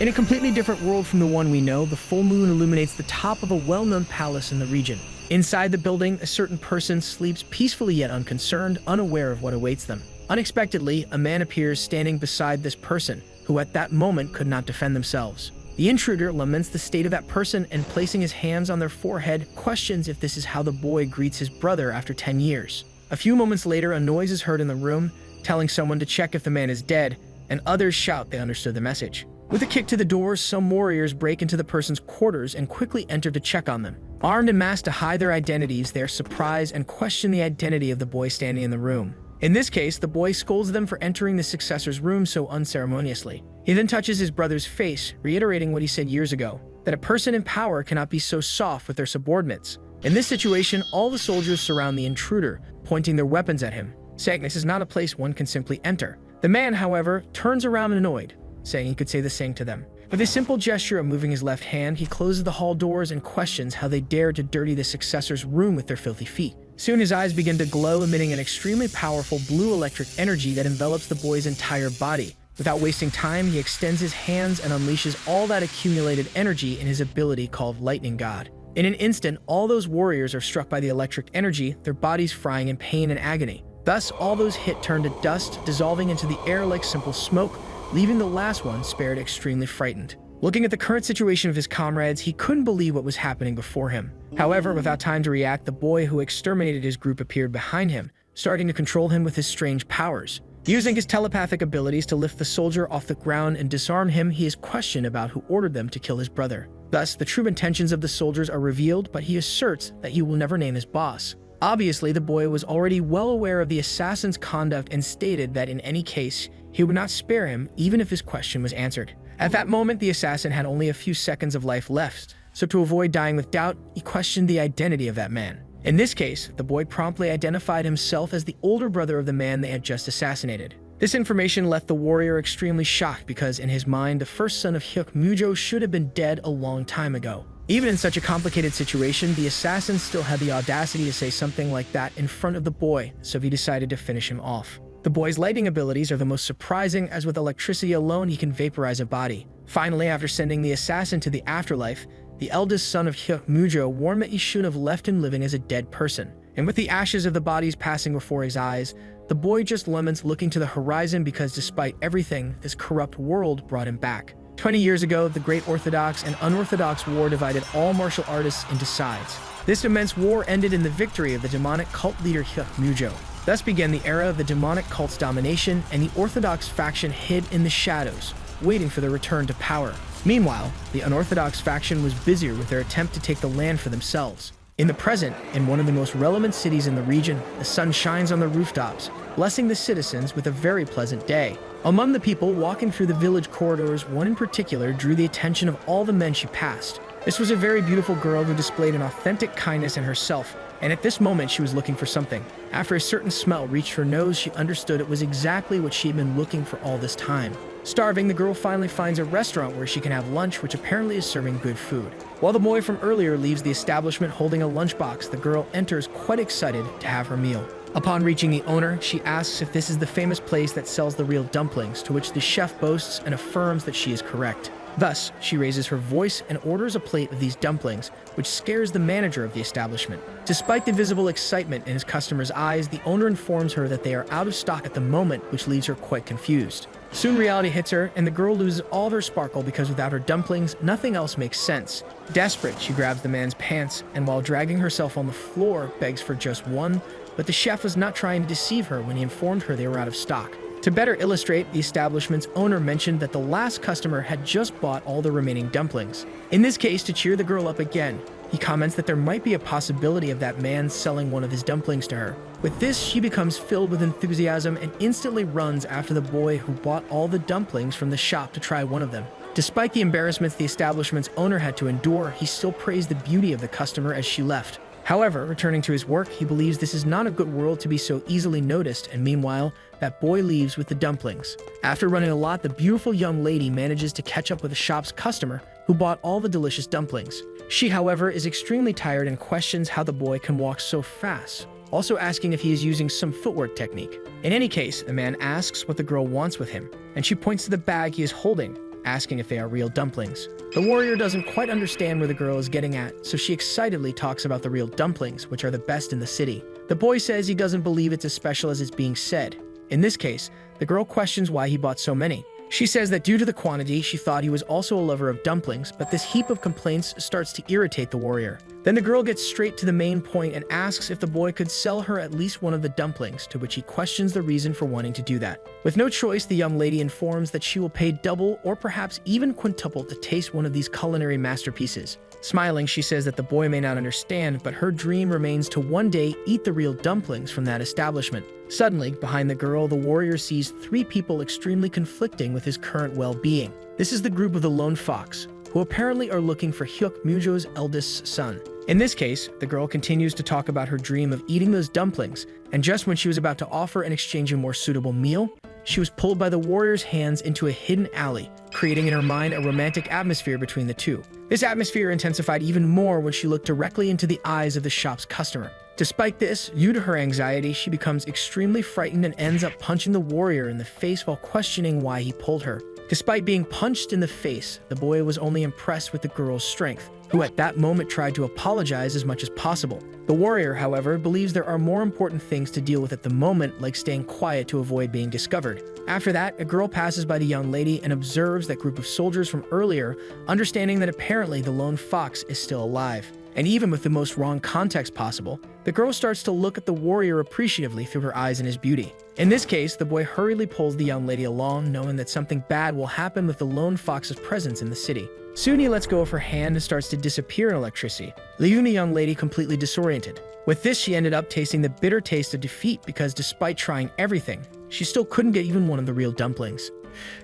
In a completely different world from the one we know, the full moon illuminates the top of a well-known palace in the region. Inside the building, a certain person sleeps peacefully yet unconcerned, unaware of what awaits them. Unexpectedly, a man appears standing beside this person, who at that moment could not defend themselves. The intruder laments the state of that person and, placing his hands on their forehead, questions if this is how the boy greets his brother after 10 years. A few moments later, a noise is heard in the room, telling someone to check if the man is dead, and others shout they understood the message. With a kick to the door, some warriors break into the person's quarters and quickly enter to check on them. Armed and masked to hide their identities, they are surprised and question the identity of the boy standing in the room. In this case, the boy scolds them for entering the successor's room so unceremoniously. He then touches his brother's face, reiterating what he said years ago, that a person in power cannot be so soft with their subordinates. In this situation, all the soldiers surround the intruder, pointing their weapons at him, saying this is not a place one can simply enter. The man, however, turns around annoyed, saying he could say the same to them. With a simple gesture of moving his left hand, he closes the hall doors and questions how they dared to dirty the successor's room with their filthy feet. Soon his eyes begin to glow, emitting an extremely powerful blue electric energy that envelops the boy's entire body. Without wasting time, he extends his hands and unleashes all that accumulated energy in his ability called Lightning God. In an instant, all those warriors are struck by the electric energy, their bodies frying in pain and agony. Thus, all those hit turn to dust, dissolving into the air like simple smoke, leaving the last one spared extremely frightened. Looking at the current situation of his comrades, he couldn't believe what was happening before him. However, without time to react, the boy who exterminated his group appeared behind him, starting to control him with his strange powers. Using his telepathic abilities to lift the soldier off the ground and disarm him, he is questioned about who ordered them to kill his brother. Thus, the true intentions of the soldiers are revealed, but he asserts that he will never name his boss. Obviously, the boy was already well aware of the assassin's conduct and stated that in any case, he would not spare him even if his question was answered. At that moment, the assassin had only a few seconds of life left, so to avoid dying with doubt, he questioned the identity of that man. In this case, the boy promptly identified himself as the older brother of the man they had just assassinated. This information left the warrior extremely shocked because, in his mind, the first son of Hyuk Mujo should have been dead a long time ago. Even in such a complicated situation, the assassin still had the audacity to say something like that in front of the boy, so he decided to finish him off. The boy's lighting abilities are the most surprising, as with electricity alone he can vaporize a body. Finally, after sending the assassin to the afterlife, the eldest son of Hyuk Mujo warned that he shouldn't have left him living as a dead person. And with the ashes of the bodies passing before his eyes, the boy just laments looking to the horizon because despite everything, this corrupt world brought him back. 20 years ago, the great Orthodox and Unorthodox war divided all martial artists into sides. This immense war ended in the victory of the demonic cult leader Hyuk Mujo. Thus began the era of the demonic cult's domination, and the Orthodox faction hid in the shadows, waiting for their return to power. Meanwhile, the unorthodox faction was busier with their attempt to take the land for themselves. In the present, in one of the most relevant cities in the region, the sun shines on the rooftops, blessing the citizens with a very pleasant day. Among the people walking through the village corridors, one in particular drew the attention of all the men she passed. This was a very beautiful girl who displayed an authentic kindness in herself, and at this moment she was looking for something. After a certain smell reached her nose, she understood it was exactly what she had been looking for all this time. Starving, the girl finally finds a restaurant where she can have lunch, which apparently is serving good food. While the boy from earlier leaves the establishment holding a lunchbox, the girl enters quite excited to have her meal. Upon reaching the owner, she asks if this is the famous place that sells the real dumplings, to which the chef boasts and affirms that she is correct. Thus, she raises her voice and orders a plate of these dumplings, which scares the manager of the establishment. Despite the visible excitement in his customer's eyes, the owner informs her that they are out of stock at the moment, which leaves her quite confused. Soon reality hits her, and the girl loses all of her sparkle because without her dumplings, nothing else makes sense. Desperate, she grabs the man's pants, and while dragging herself on the floor, begs for just one, but the chef was not trying to deceive her when he informed her they were out of stock. To better illustrate, the establishment's owner mentioned that the last customer had just bought all the remaining dumplings. In this case, to cheer the girl up again, he comments that there might be a possibility of that man selling one of his dumplings to her. With this, she becomes filled with enthusiasm and instantly runs after the boy who bought all the dumplings from the shop to try one of them. Despite the embarrassments the establishment's owner had to endure, he still praised the beauty of the customer as she left. However, returning to his work, he believes this is not a good world to be so easily noticed, and meanwhile, that boy leaves with the dumplings. After running a lot, the beautiful young lady manages to catch up with the shop's customer who bought all the delicious dumplings. She, however, is extremely tired and questions how the boy can walk so fast, also asking if he is using some footwork technique. In any case, the man asks what the girl wants with him, and she points to the bag he is holding. asking if they are real dumplings. The warrior doesn't quite understand where the girl is getting at, so she excitedly talks about the real dumplings, which are the best in the city. The boy says he doesn't believe it's as special as it's being said. In this case, the girl questions why he bought so many. She says that due to the quantity, she thought he was also a lover of dumplings, but this heap of complaints starts to irritate the warrior. Then the girl gets straight to the main point and asks if the boy could sell her at least one of the dumplings, to which he questions the reason for wanting to do that. With no choice, the young lady informs that she will pay double or perhaps even quintuple to taste one of these culinary masterpieces. Smiling, she says that the boy may not understand, but her dream remains to one day eat the real dumplings from that establishment. Suddenly, behind the girl, the warrior sees three people extremely conflicting with his current well-being. This is the group of the Lone Fox, who apparently are looking for Hyuk Mujo's eldest son. In this case, the girl continues to talk about her dream of eating those dumplings, and just when she was about to offer and exchange a more suitable meal, she was pulled by the warrior's hands into a hidden alley, creating in her mind a romantic atmosphere between the two. This atmosphere intensified even more when she looked directly into the eyes of the shop's customer. Despite this, due to her anxiety, she becomes extremely frightened and ends up punching the warrior in the face while questioning why he pulled her. Despite being punched in the face, the boy was only impressed with the girl's strength, who at that moment tried to apologize as much as possible. The warrior, however, believes there are more important things to deal with at the moment, like staying quiet to avoid being discovered. After that, a girl passes by the young lady and observes that group of soldiers from earlier, understanding that apparently the lone fox is still alive. And even with the most wrong context possible, the girl starts to look at the warrior appreciatively through her eyes and his beauty. In this case, the boy hurriedly pulls the young lady along, knowing that something bad will happen with the lone fox's presence in the city. Soon he lets go of her hand and starts to disappear in electricity, leaving the young lady completely disoriented. With this, she ended up tasting the bitter taste of defeat because despite trying everything, she still couldn't get even one of the real dumplings.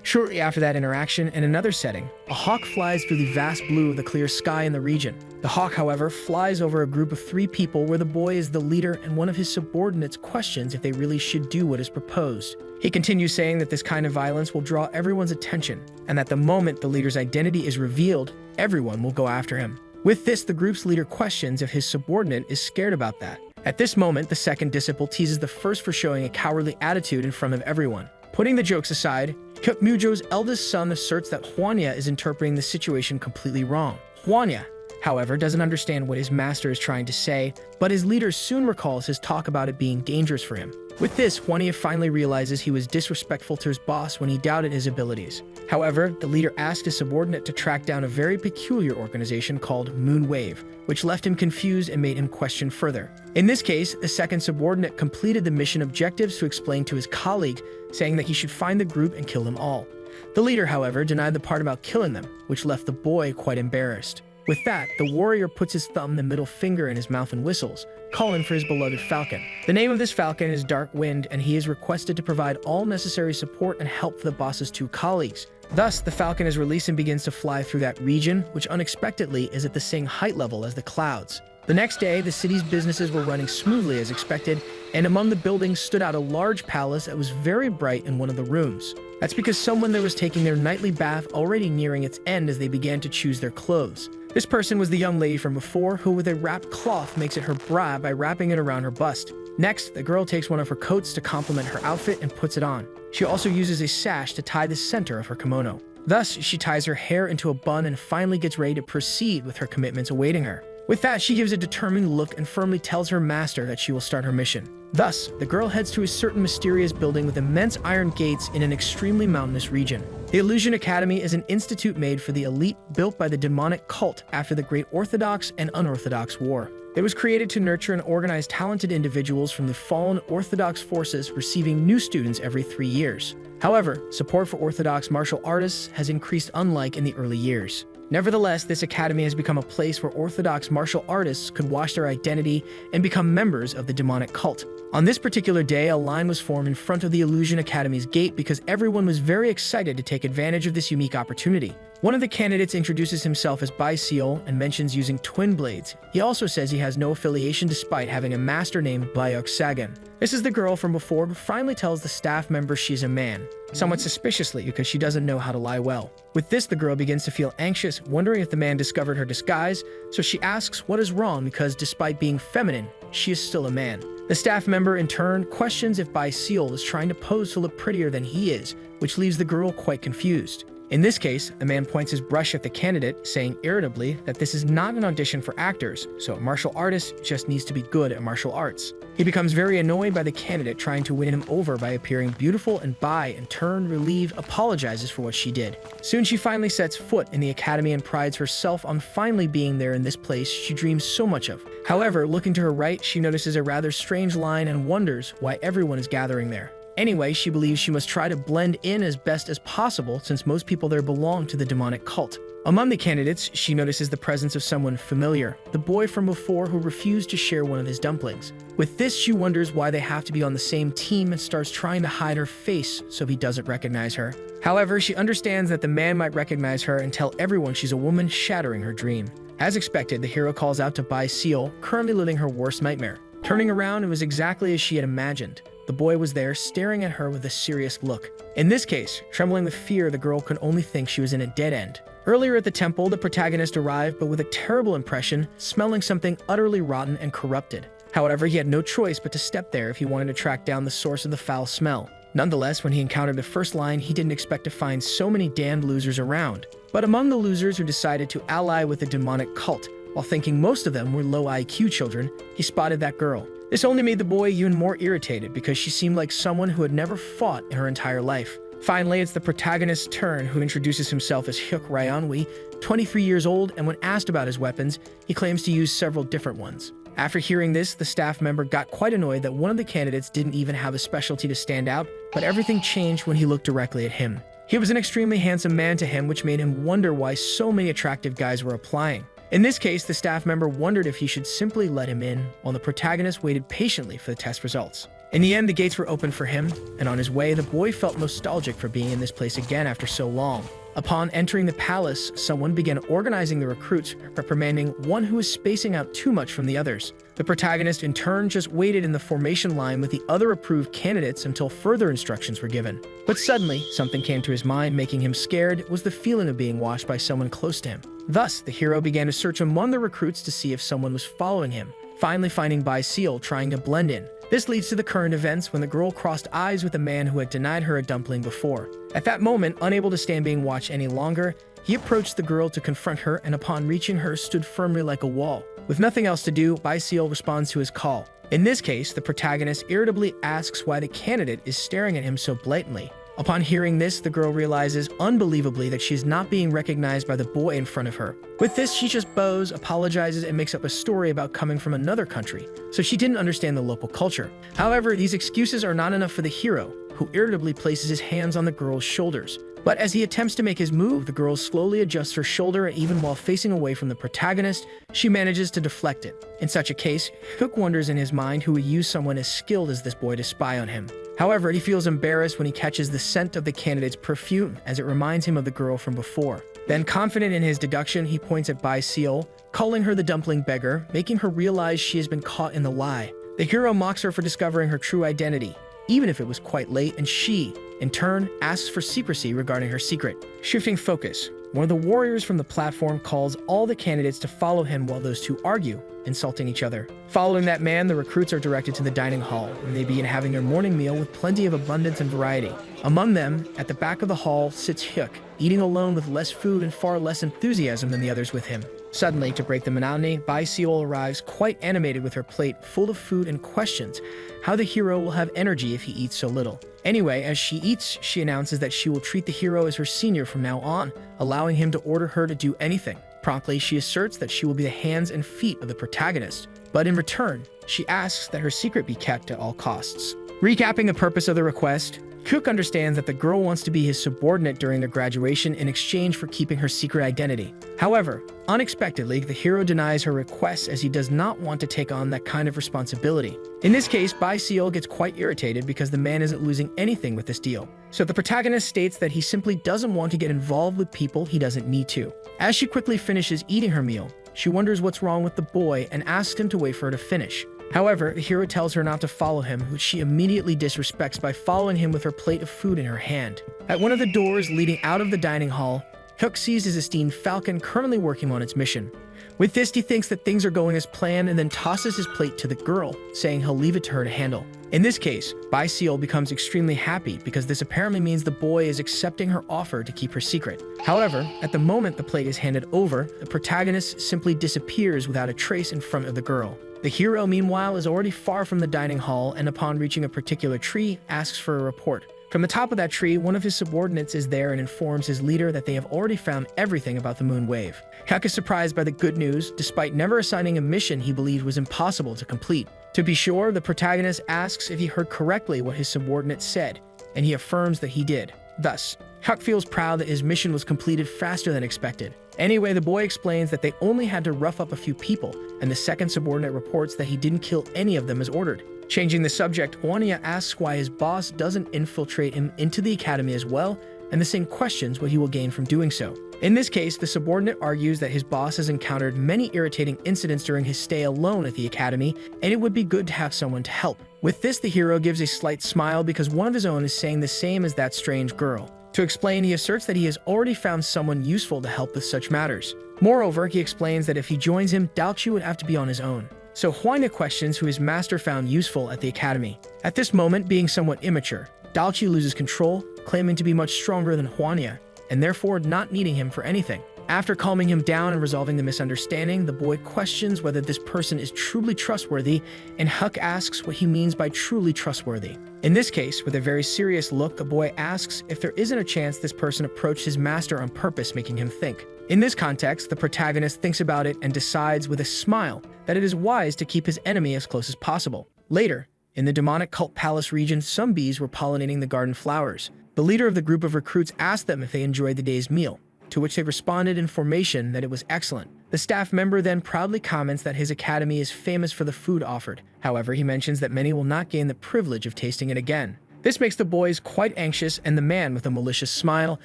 Shortly after that interaction, in another setting, a hawk flies through the vast blue of the clear sky in the region. The hawk, however, flies over a group of three people where the boy is the leader and one of his subordinates questions if they really should do what is proposed. He continues saying that this kind of violence will draw everyone's attention, and that the moment the leader's identity is revealed, everyone will go after him. With this, the group's leader questions if his subordinate is scared about that. At this moment, the second disciple teases the first for showing a cowardly attitude in front of everyone. Putting the jokes aside, Hyuk Mujo's eldest son asserts that Hwanya is interpreting the situation completely wrong. Hwanya, however, doesn't understand what his master is trying to say, but his leader soon recalls his talk about it being dangerous for him. With this, Hwanya finally realizes he was disrespectful to his boss when he doubted his abilities. However, the leader asked his subordinate to track down a very peculiar organization called Moonwave, which left him confused and made him question further. In this case, the second subordinate completed the mission objectives to explain to his colleague, saying that he should find the group and kill them all. The leader, however, denied the part about killing them, which left the boy quite embarrassed. With that, the warrior puts his thumb and middle finger in his mouth and whistles, calling for his beloved falcon. The name of this falcon is Dark Wind, and he is requested to provide all necessary support and help for the boss's two colleagues. Thus, the falcon is released and begins to fly through that region, which unexpectedly is at the same height level as the clouds. The next day, the city's businesses were running smoothly as expected, and among the buildings stood out a large palace that was very bright in one of the rooms. That's because someone there was taking their nightly bath already nearing its end as they began to choose their clothes. This person was the young lady from before, who with a wrapped cloth makes it her bra by wrapping it around her bust. Next, the girl takes one of her coats to complement her outfit and puts it on. She also uses a sash to tie the center of her kimono. Thus, she ties her hair into a bun and finally gets ready to proceed with her commitments awaiting her. With that, she gives a determined look and firmly tells her master that she will start her mission. Thus, the girl heads to a certain mysterious building with immense iron gates in an extremely mountainous region. The Illusion Academy is an institute made for the elite built by the demonic cult after the Great Orthodox and Unorthodox War. It was created to nurture and organize talented individuals from the fallen Orthodox forces, receiving new students every 3 years. However, support for Orthodox martial artists has increased unlike in the early years. Nevertheless, this academy has become a place where Orthodox martial artists could wash their identity and become members of the demonic cult. On this particular day, a line was formed in front of the Illusion Academy's gate because everyone was very excited to take advantage of this unique opportunity. One of the candidates introduces himself as Bai Seol and mentions using twin blades. He also says he has no affiliation despite having a master named Bayok Sagan. This is the girl from before who finally tells the staff member she's a man, somewhat suspiciously because she doesn't know how to lie well. With this, the girl begins to feel anxious, wondering if the man discovered her disguise, so she asks what is wrong because despite being feminine, she is still a man. The staff member in turn questions if Bai Seol is trying to pose to look prettier than he is, which leaves the girl quite confused. In this case, the man points his brush at the candidate, saying irritably that this is not an audition for actors, so a martial artist just needs to be good at martial arts. He becomes very annoyed by the candidate trying to win him over by appearing beautiful, and Bai, in turn, relieved, apologizes for what she did. Soon she finally sets foot in the academy and prides herself on finally being there in this place she dreams so much of. However, looking to her right, she notices a rather strange line and wonders why everyone is gathering there. Anyway, she believes she must try to blend in as best as possible since most people there belong to the demonic cult. Among the candidates, she notices the presence of someone familiar, the boy from before who refused to share one of his dumplings. With this, she wonders why they have to be on the same team and starts trying to hide her face so he doesn't recognize her. However, she understands that the man might recognize her and tell everyone she's a woman, shattering her dream. As expected, the hero calls out to Bai Seal, currently living her worst nightmare. Turning around, it was exactly as she had imagined. The boy was there, staring at her with a serious look. In this case, trembling with fear, the girl could only think she was in a dead end. Earlier at the temple, the protagonist arrived, but with a terrible impression, smelling something utterly rotten and corrupted. However, he had no choice but to step there if he wanted to track down the source of the foul smell. Nonetheless, when he encountered the first line, he didn't expect to find so many damned losers around. But among the losers who decided to ally with the demonic cult, while thinking most of them were low IQ children, he spotted that girl. This only made the boy even more irritated because she seemed like someone who had never fought in her entire life. Finally, it's the protagonist's turn, who introduces himself as Hyuk Ryanwi, 23 years old, and when asked about his weapons, he claims to use several different ones. After hearing this, the staff member got quite annoyed that one of the candidates didn't even have a specialty to stand out, but everything changed when he looked directly at him. He was an extremely handsome man to him, which made him wonder why so many attractive guys were applying. In this case, the staff member wondered if he should simply let him in, while the protagonist waited patiently for the test results. In the end, the gates were opened for him, and on his way, the boy felt nostalgic for being in this place again after so long. Upon entering the palace, someone began organizing the recruits, reprimanding one who was spacing out too much from the others. The protagonist, in turn, just waited in the formation line with the other approved candidates until further instructions were given. But suddenly, something came to his mind, making him scared. It was the feeling of being watched by someone close to him. Thus, the hero began to search among the recruits to see if someone was following him, finally finding Bai Seal trying to blend in. This leads to the current events when the girl crossed eyes with a man who had denied her a dumpling before. At that moment, unable to stand being watched any longer, he approached the girl to confront her, and upon reaching her, stood firmly like a wall. With nothing else to do, Bai Seal responds to his call. In this case, the protagonist irritably asks why the candidate is staring at him so blatantly. Upon hearing this, the girl realizes unbelievably that she is not being recognized by the boy in front of her. With this, she just bows, apologizes, and makes up a story about coming from another country, so she didn't understand the local culture. However, these excuses are not enough for the hero, who irritably places his hands on the girl's shoulders. But as he attempts to make his move, the girl slowly adjusts her shoulder, and even while facing away from the protagonist, she manages to deflect it. In such a case, Hook wonders in his mind who would use someone as skilled as this boy to spy on him. However, he feels embarrassed when he catches the scent of the candidate's perfume, as it reminds him of the girl from before. Then, confident in his deduction, he points at Bai Seal, calling her the dumpling beggar, making her realize she has been caught in the lie. The hero mocks her for discovering her true identity, even if it was quite late, and she, in turn, asks for secrecy regarding her secret. Shifting focus, one of the warriors from the platform calls all the candidates to follow him while those two argue, insulting each other. Following that man, the recruits are directed to the dining hall, and they begin having their morning meal with plenty of abundance and variety. Among them, at the back of the hall, sits Hyuk, eating alone with less food and far less enthusiasm than the others with him. Suddenly, to break the monotony, Bai Seal arrives quite animated with her plate full of food and questions how the hero will have energy if he eats so little. Anyway, as she eats, she announces that she will treat the hero as her senior from now on, allowing him to order her to do anything. Promptly, she asserts that she will be the hands and feet of the protagonist, but in return, she asks that her secret be kept at all costs. Recapping the purpose of the request, Cook understands that the girl wants to be his subordinate during their graduation in exchange for keeping her secret identity. However, unexpectedly, the hero denies her request as he does not want to take on that kind of responsibility. In this case, Bai Seal gets quite irritated because the man isn't losing anything with this deal. So the protagonist states that he simply doesn't want to get involved with people he doesn't need to. As she quickly finishes eating her meal, she wonders what's wrong with the boy and asks him to wait for her to finish. However, the hero tells her not to follow him, which she immediately disrespects by following him with her plate of food in her hand. At one of the doors leading out of the dining hall, Hyuk sees his esteemed falcon currently working on its mission. With this, he thinks that things are going as planned and then tosses his plate to the girl, saying he'll leave it to her to handle. In this case, Bai Seal becomes extremely happy because this apparently means the boy is accepting her offer to keep her secret. However, at the moment the plate is handed over, the protagonist simply disappears without a trace in front of the girl. The hero, meanwhile, is already far from the dining hall and upon reaching a particular tree, asks for a report. From the top of that tree, one of his subordinates is there and informs his leader that they have already found everything about the moon wave. Hyuk is surprised by the good news, despite never assigning a mission he believed was impossible to complete. To be sure, the protagonist asks if he heard correctly what his subordinate said, and he affirms that he did. Thus, Hyuk feels proud that his mission was completed faster than expected. Anyway, the boy explains that they only had to rough up a few people, and the second subordinate reports that he didn't kill any of them as ordered. Changing the subject, Hwania asks why his boss doesn't infiltrate him into the academy as well, and the same questions what he will gain from doing so. In this case, the subordinate argues that his boss has encountered many irritating incidents during his stay alone at the academy, and it would be good to have someone to help. With this, the hero gives a slight smile because one of his own is saying the same as that strange girl. To explain, he asserts that he has already found someone useful to help with such matters. Moreover, he explains that if he joins him, Dalchu would have to be on his own. So Hwania questions who his master found useful at the academy. At this moment, being somewhat immature, Dalchu loses control, claiming to be much stronger than Hwania, and therefore not needing him for anything. After calming him down and resolving the misunderstanding, the boy questions whether this person is truly trustworthy, and Hyuk asks what he means by truly trustworthy. In this case, with a very serious look, the boy asks if there isn't a chance this person approached his master on purpose, making him think. In this context, the protagonist thinks about it and decides with a smile that it is wise to keep his enemy as close as possible. Later, in the demonic cult palace region, some bees were pollinating the garden flowers. The leader of the group of recruits asked them if they enjoyed the day's meal, to which they responded in formation that it was excellent. The staff member then proudly comments that his academy is famous for the food offered. However, he mentions that many will not gain the privilege of tasting it again. This makes the boys quite anxious, and the man, with a malicious smile,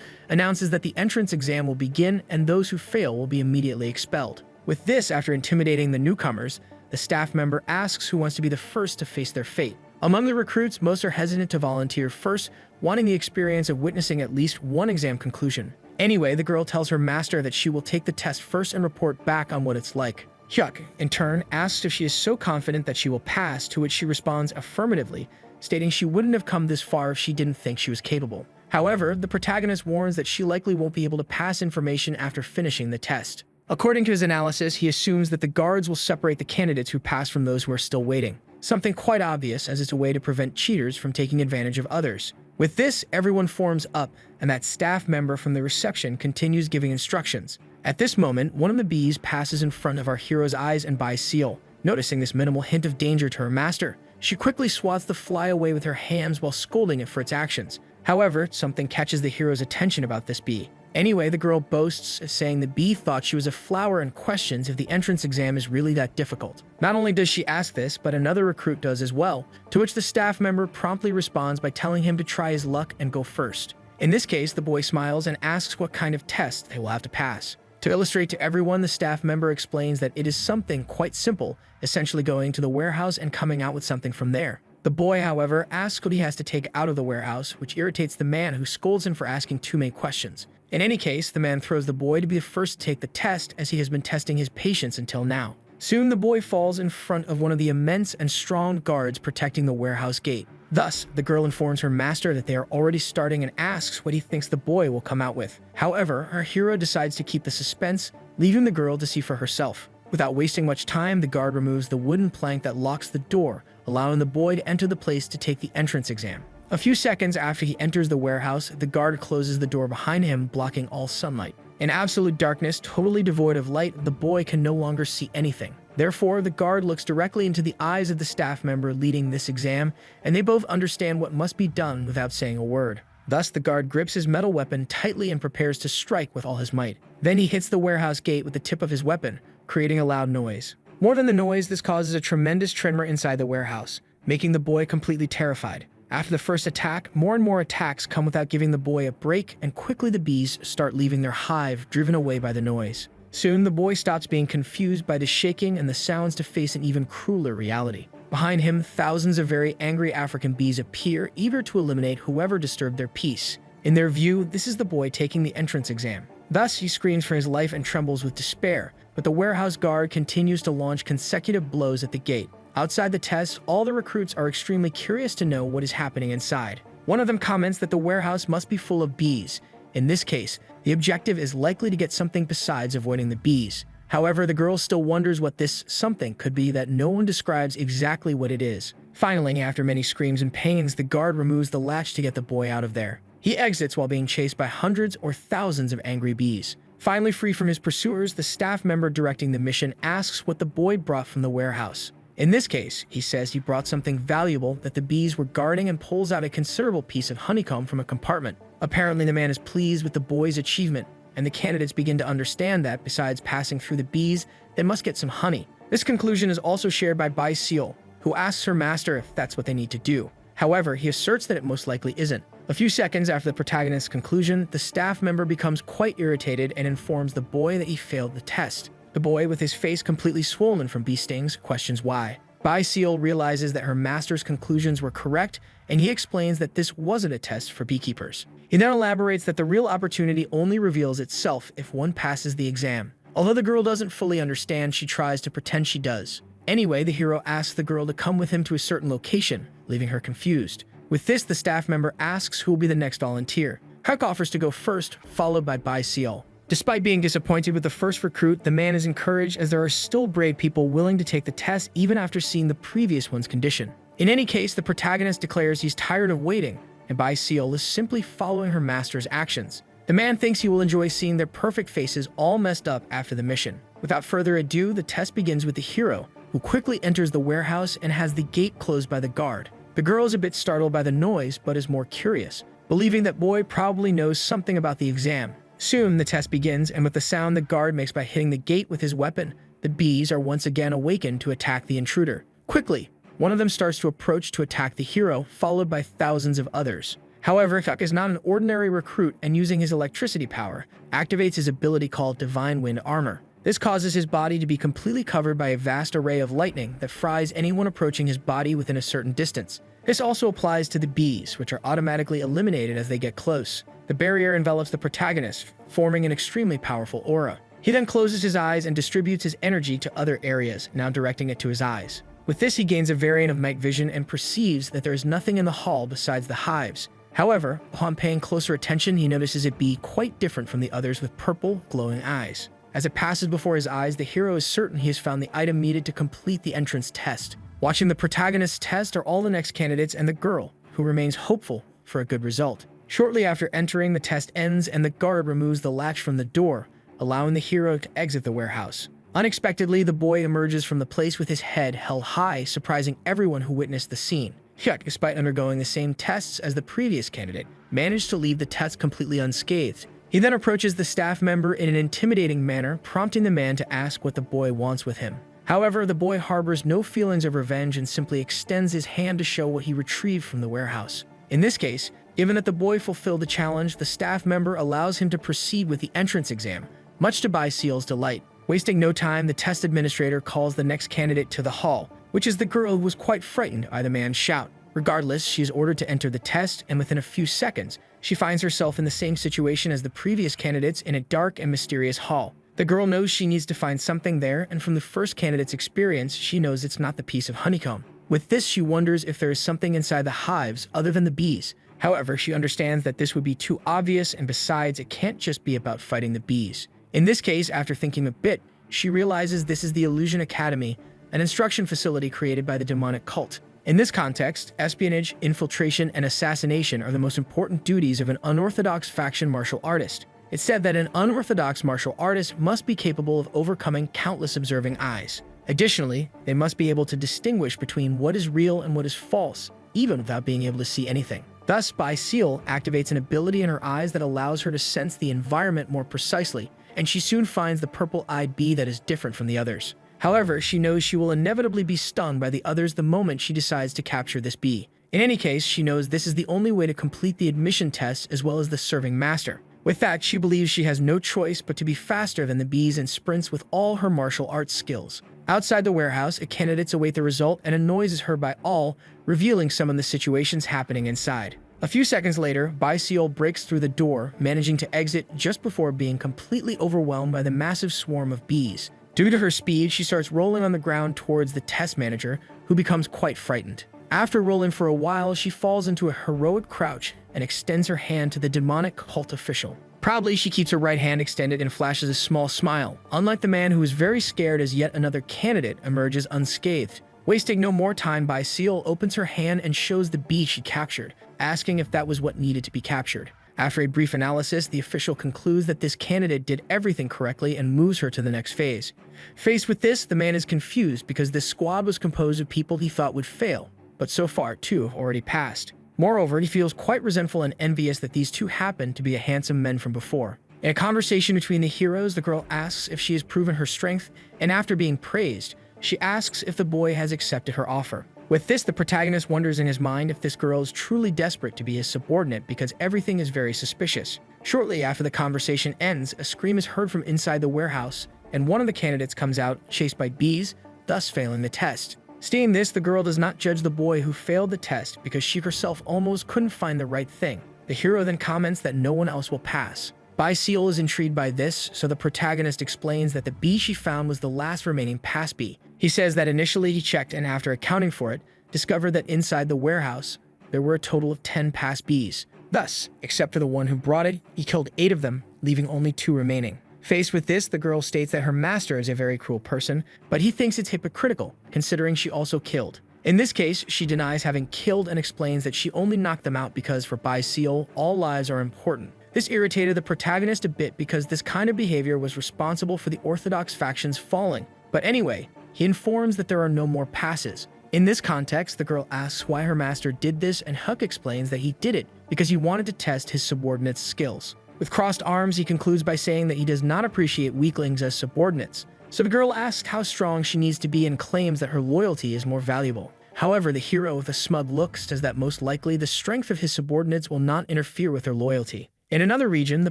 announces that the entrance exam will begin and those who fail will be immediately expelled. With this, after intimidating the newcomers, the staff member asks who wants to be the first to face their fate. Among the recruits, most are hesitant to volunteer first, wanting the experience of witnessing at least one exam conclusion. Anyway, the girl tells her master that she will take the test first and report back on what it's like. Hyuk, in turn, asks if she is so confident that she will pass, to which she responds affirmatively, stating she wouldn't have come this far if she didn't think she was capable. However, the protagonist warns that she likely won't be able to pass information after finishing the test. According to his analysis, he assumes that the guards will separate the candidates who pass from those who are still waiting. Something quite obvious, as it's a way to prevent cheaters from taking advantage of others. With this, everyone forms up, and that staff member from the reception continues giving instructions. At this moment, one of the bees passes in front of our hero's eyes and Bai Seal. Noticing this minimal hint of danger to her master, she quickly swats the fly away with her hands while scolding it for its actions. However, something catches the hero's attention about this bee. Anyway, the girl boasts, saying the bee thought she was a flower and questions if the entrance exam is really that difficult. Not only does she ask this, but another recruit does as well, to which the staff member promptly responds by telling him to try his luck and go first. In this case, the boy smiles and asks what kind of test they will have to pass. To illustrate to everyone, the staff member explains that it is something quite simple, essentially going to the warehouse and coming out with something from there. The boy, however, asks what he has to take out of the warehouse, which irritates the man, who scolds him for asking too many questions. In any case, the man throws the boy to be the first to take the test, as he has been testing his patience until now. Soon the boy falls in front of one of the immense and strong guards protecting the warehouse gate. Thus, the girl informs her master that they are already starting and asks what he thinks the boy will come out with. However, our hero decides to keep the suspense, leaving the girl to see for herself. Without wasting much time, the guard removes the wooden plank that locks the door, allowing the boy to enter the place to take the entrance exam. A few seconds after he enters the warehouse, the guard closes the door behind him, blocking all sunlight. In absolute darkness, totally devoid of light, the boy can no longer see anything. Therefore, the guard looks directly into the eyes of the staff member leading this exam, and they both understand what must be done without saying a word. Thus, the guard grips his metal weapon tightly and prepares to strike with all his might. Then he hits the warehouse gate with the tip of his weapon, creating a loud noise. More than the noise, this causes a tremendous tremor inside the warehouse, making the boy completely terrified. After the first attack, more and more attacks come without giving the boy a break, and quickly the bees start leaving their hive, driven away by the noise. Soon, the boy stops being confused by the shaking and the sounds to face an even crueler reality. Behind him, thousands of very angry African bees appear, eager to eliminate whoever disturbed their peace. In their view, this is the boy taking the entrance exam. Thus, he screams for his life and trembles with despair, but the warehouse guard continues to launch consecutive blows at the gate. Outside the test, all the recruits are extremely curious to know what is happening inside. One of them comments that the warehouse must be full of bees. In this case, the objective is likely to get something besides avoiding the bees. However, the girl still wonders what this something could be that no one describes exactly what it is. Finally, after many screams and pains, the guard removes the latch to get the boy out of there. He exits while being chased by hundreds or thousands of angry bees. Finally free from his pursuers, the staff member directing the mission asks what the boy brought from the warehouse. In this case, he says he brought something valuable that the bees were guarding and pulls out a considerable piece of honeycomb from a compartment. Apparently, the man is pleased with the boy's achievement, and the candidates begin to understand that, besides passing through the bees, they must get some honey. This conclusion is also shared by Bai Seal, who asks her master if that's what they need to do. However, he asserts that it most likely isn't. A few seconds after the protagonist's conclusion, the staff member becomes quite irritated and informs the boy that he failed the test. The boy, with his face completely swollen from bee stings, questions why. Bai Seal realizes that her master's conclusions were correct, and he explains that this wasn't a test for beekeepers. He then elaborates that the real opportunity only reveals itself if one passes the exam. Although the girl doesn't fully understand, she tries to pretend she does. Anyway, the hero asks the girl to come with him to a certain location, leaving her confused. With this, the staff member asks who will be the next volunteer. Huck offers to go first, followed by Bai Seal. Despite being disappointed with the first recruit, the man is encouraged as there are still brave people willing to take the test even after seeing the previous one's condition. In any case, the protagonist declares he's tired of waiting, and Bai Seal is simply following her master's actions. The man thinks he will enjoy seeing their perfect faces all messed up after the mission. Without further ado, the test begins with the hero, who quickly enters the warehouse and has the gate closed by the guard. The girl is a bit startled by the noise, but is more curious, believing that boy probably knows something about the exam. Soon, the test begins, and with the sound the guard makes by hitting the gate with his weapon, the bees are once again awakened to attack the intruder. Quickly, one of them starts to approach to attack the hero, followed by thousands of others. However, Huck is not an ordinary recruit, and using his electricity power, activates his ability called Divine Wind Armor. This causes his body to be completely covered by a vast array of lightning that fries anyone approaching his body within a certain distance. This also applies to the bees, which are automatically eliminated as they get close. The barrier envelops the protagonist, forming an extremely powerful aura. He then closes his eyes and distributes his energy to other areas, now directing it to his eyes. With this, he gains a variant of night vision and perceives that there is nothing in the hall besides the hives. However, upon paying closer attention, he notices it be quite different from the others with purple, glowing eyes. As it passes before his eyes, the hero is certain he has found the item needed to complete the entrance test. Watching the protagonist's test are all the next candidates and the girl, who remains hopeful for a good result. Shortly after entering, the test ends and the guard removes the latch from the door, allowing the hero to exit the warehouse. Unexpectedly, the boy emerges from the place with his head held high, surprising everyone who witnessed the scene. Hyuk, despite undergoing the same tests as the previous candidate, managed to leave the test completely unscathed. He then approaches the staff member in an intimidating manner, prompting the man to ask what the boy wants with him. However, the boy harbors no feelings of revenge and simply extends his hand to show what he retrieved from the warehouse. In this case, given that the boy fulfilled the challenge, the staff member allows him to proceed with the entrance exam, much to Bai Seal's delight. Wasting no time, the test administrator calls the next candidate to the hall, which is the girl who was quite frightened by the man's shout. Regardless, she is ordered to enter the test, and within a few seconds, she finds herself in the same situation as the previous candidates in a dark and mysterious hall. The girl knows she needs to find something there, and from the first candidate's experience, she knows it's not the piece of honeycomb. With this, she wonders if there is something inside the hives other than the bees. However, she understands that this would be too obvious, and besides, it can't just be about fighting the bees. In this case, after thinking a bit, she realizes this is the Illusion Academy, an instruction facility created by the demonic cult. In this context, espionage, infiltration, and assassination are the most important duties of an unorthodox faction martial artist. It's said that an unorthodox martial artist must be capable of overcoming countless observing eyes. Additionally, they must be able to distinguish between what is real and what is false, even without being able to see anything. Thus, Bai Seal activates an ability in her eyes that allows her to sense the environment more precisely, and she soon finds the purple-eyed bee that is different from the others. However, she knows she will inevitably be stung by the others the moment she decides to capture this bee. In any case, she knows this is the only way to complete the admission test as well as the serving master. With that, she believes she has no choice but to be faster than the bees and sprints with all her martial arts skills. Outside the warehouse, candidates await the result and a noise is heard by all, revealing some of the situations happening inside. A few seconds later, Bai Seol breaks through the door, managing to exit just before being completely overwhelmed by the massive swarm of bees. Due to her speed, she starts rolling on the ground towards the test manager, who becomes quite frightened. After rolling for a while, she falls into a heroic crouch and extends her hand to the demonic cult official. Proudly, she keeps her right hand extended and flashes a small smile, unlike the man who is very scared as yet another candidate emerges unscathed. Wasting no more time, Bai Seol opens her hand and shows the bee she captured, asking if that was what needed to be captured. After a brief analysis, the official concludes that this candidate did everything correctly and moves her to the next phase. Faced with this, the man is confused because this squad was composed of people he thought would fail, but so far, two have already passed. Moreover, he feels quite resentful and envious that these two happen to be a handsome men from before. In a conversation between the heroes, the girl asks if she has proven her strength, and after being praised, she asks if the boy has accepted her offer. With this, the protagonist wonders in his mind if this girl is truly desperate to be his subordinate because everything is very suspicious. Shortly after the conversation ends, a scream is heard from inside the warehouse, and one of the candidates comes out, chased by bees, thus failing the test. Seeing this, the girl does not judge the boy who failed the test because she herself almost couldn't find the right thing. The hero then comments that no one else will pass. Bai Seol is intrigued by this, so the protagonist explains that the bee she found was the last remaining pass bee. He says that initially he checked and after accounting for it, discovered that inside the warehouse, there were a total of 10 pass bees. Thus, except for the one who brought it, he killed 8 of them, leaving only 2 remaining. Faced with this, the girl states that her master is a very cruel person, but he thinks it's hypocritical, considering she also killed. In this case, she denies having killed and explains that she only knocked them out because for Bai Seol, all lives are important. This irritated the protagonist a bit because this kind of behavior was responsible for the orthodox factions falling. But anyway, he informs that there are no more passes. In this context, the girl asks why her master did this, and Huck explains that he did it because he wanted to test his subordinates' skills. With crossed arms, he concludes by saying that he does not appreciate weaklings as subordinates. So the girl asks how strong she needs to be and claims that her loyalty is more valuable. However, the hero with a smug look says that most likely the strength of his subordinates will not interfere with their loyalty. In another region, the